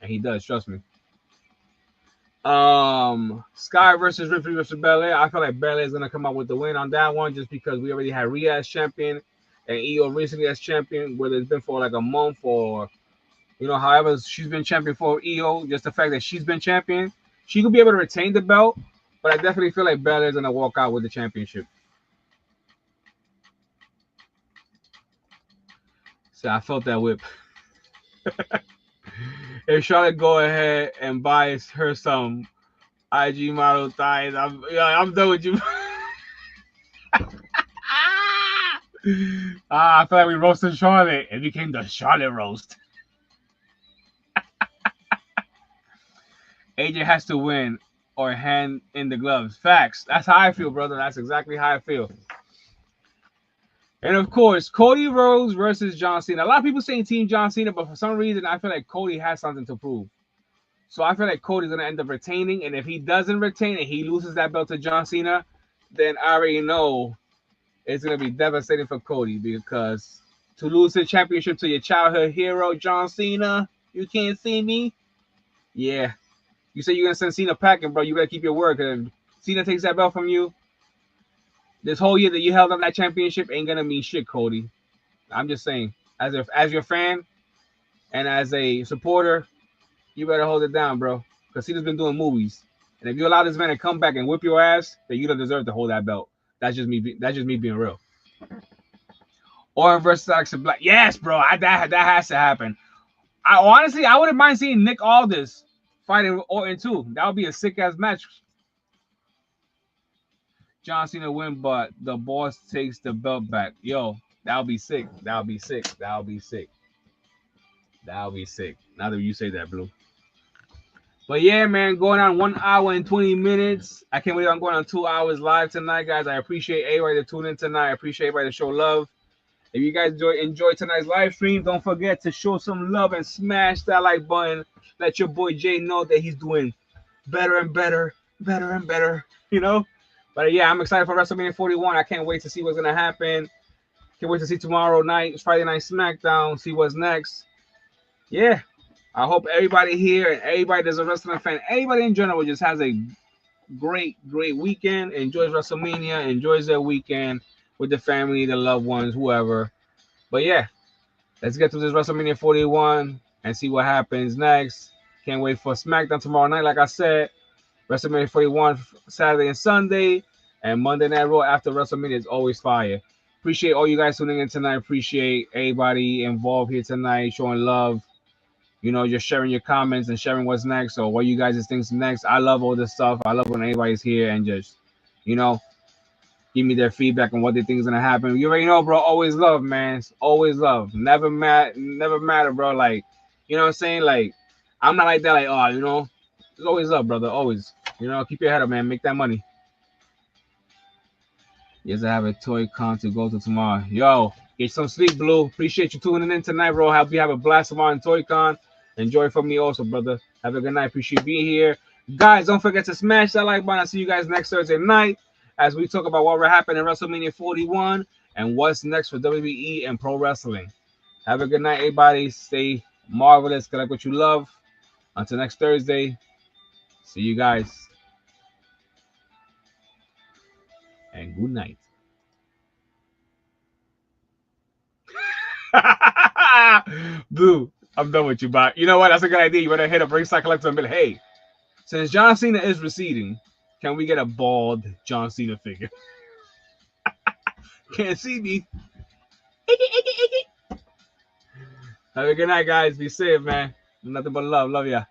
Speaker 1: and he does. Trust me. Sky versus Ripley versus Belair. I feel like Belair is gonna come out with the win on that one, just because we already had Rhea as champion and Io recently as champion, whether it's been for like a month or however she's been champion for Io. Just the fact that she's been champion, she could be able to retain the belt, but I definitely feel like Belair is gonna walk out with the championship. So I felt that whip. If Charlotte go ahead and buys her some IG model thighs, I'm done with you. I feel like we roasted Charlotte. It became the Charlotte roast. AJ has to win or hand in the gloves. Facts. That's how I feel, brother. That's exactly how I feel. And of course, Cody Rhodes versus John Cena. A lot of people saying Team John Cena, but for some reason, I feel like Cody has something to prove. So I feel like Cody's going to end up retaining. And if he doesn't retain and he loses that belt to John Cena, then I already know it's going to be devastating for Cody, because to lose the championship to your childhood hero, John Cena, you can't see me. Yeah. You say you're going to send Cena packing, bro. You better keep your word, because if Cena takes that belt from you, this whole year that you held on that championship ain't going to mean shit, Cody. I'm just saying, as your fan and as a supporter, you better hold it down, bro. Because Cena's been doing movies. And if you allow this man to come back and whip your ass, then you don't deserve to hold that belt. That's just me. That's just me being real. Orton versus Alexa Black. Yes, bro. That has to happen. I wouldn't mind seeing Nick Aldis fighting Orton too. That would be a sick ass match. John Cena win, but the boss takes the belt back. Yo, that would be sick. That would be sick. That would be sick. That would be sick. Now that you say that, Blue. But yeah, man, going on 1 hour and 20 minutes. I can't believe I'm going on 2 hours live tonight, guys. I appreciate everybody to tune in tonight. I appreciate everybody to show love. If you guys enjoy tonight's live stream, don't forget to show some love and smash that like button. Let your boy Jay know that he's doing better and better, better and better, But yeah, I'm excited for WrestleMania 41. I can't wait to see what's going to happen. Can't wait to see tomorrow night, Friday Night SmackDown, see what's next. Yeah. I hope everybody here and everybody that's a wrestling fan, everybody in general just has a great, great weekend, enjoys WrestleMania, enjoys their weekend with the family, the loved ones, whoever. But yeah, let's get to this WrestleMania 41 and see what happens next. Can't wait for SmackDown tomorrow night, like I said. WrestleMania 41 Saturday and Sunday, and Monday Night Raw after WrestleMania is always fire. Appreciate all you guys tuning in tonight. Appreciate everybody involved here tonight, showing love. Just sharing your comments and sharing what's next or what you guys think next. I love all this stuff. I love when everybody's here and just, give me their feedback on what they think is gonna happen. You already know, bro. Always love, man. It's always love. Never matter, bro. Like, you know what I'm saying? Like, I'm not like that. Like, it's always love, brother. Always. Keep your head up, man. Make that money. Yes, I have a toy con to go to tomorrow. Yo, get some sleep, Blue. Appreciate you tuning in tonight, bro. Hope you have a blast tomorrow in Toy Con. Enjoy from me also, brother. Have a good night. Appreciate being here. Guys, don't forget to smash that like button. I'll see you guys next Thursday night as we talk about what will happen in WrestleMania 41 and what's next for WWE and pro wrestling. Have a good night, everybody. Stay marvelous. Collect what you love. Until next Thursday. See you guys. And good night. Blue, I'm done with you, but you know what? That's a good idea. You better hit up Ringside Collector and be like, hey, since John Cena is receding, can we get a bald John Cena figure? Can't see me. Have a good night, guys. Be safe, man. Nothing but love. Love ya.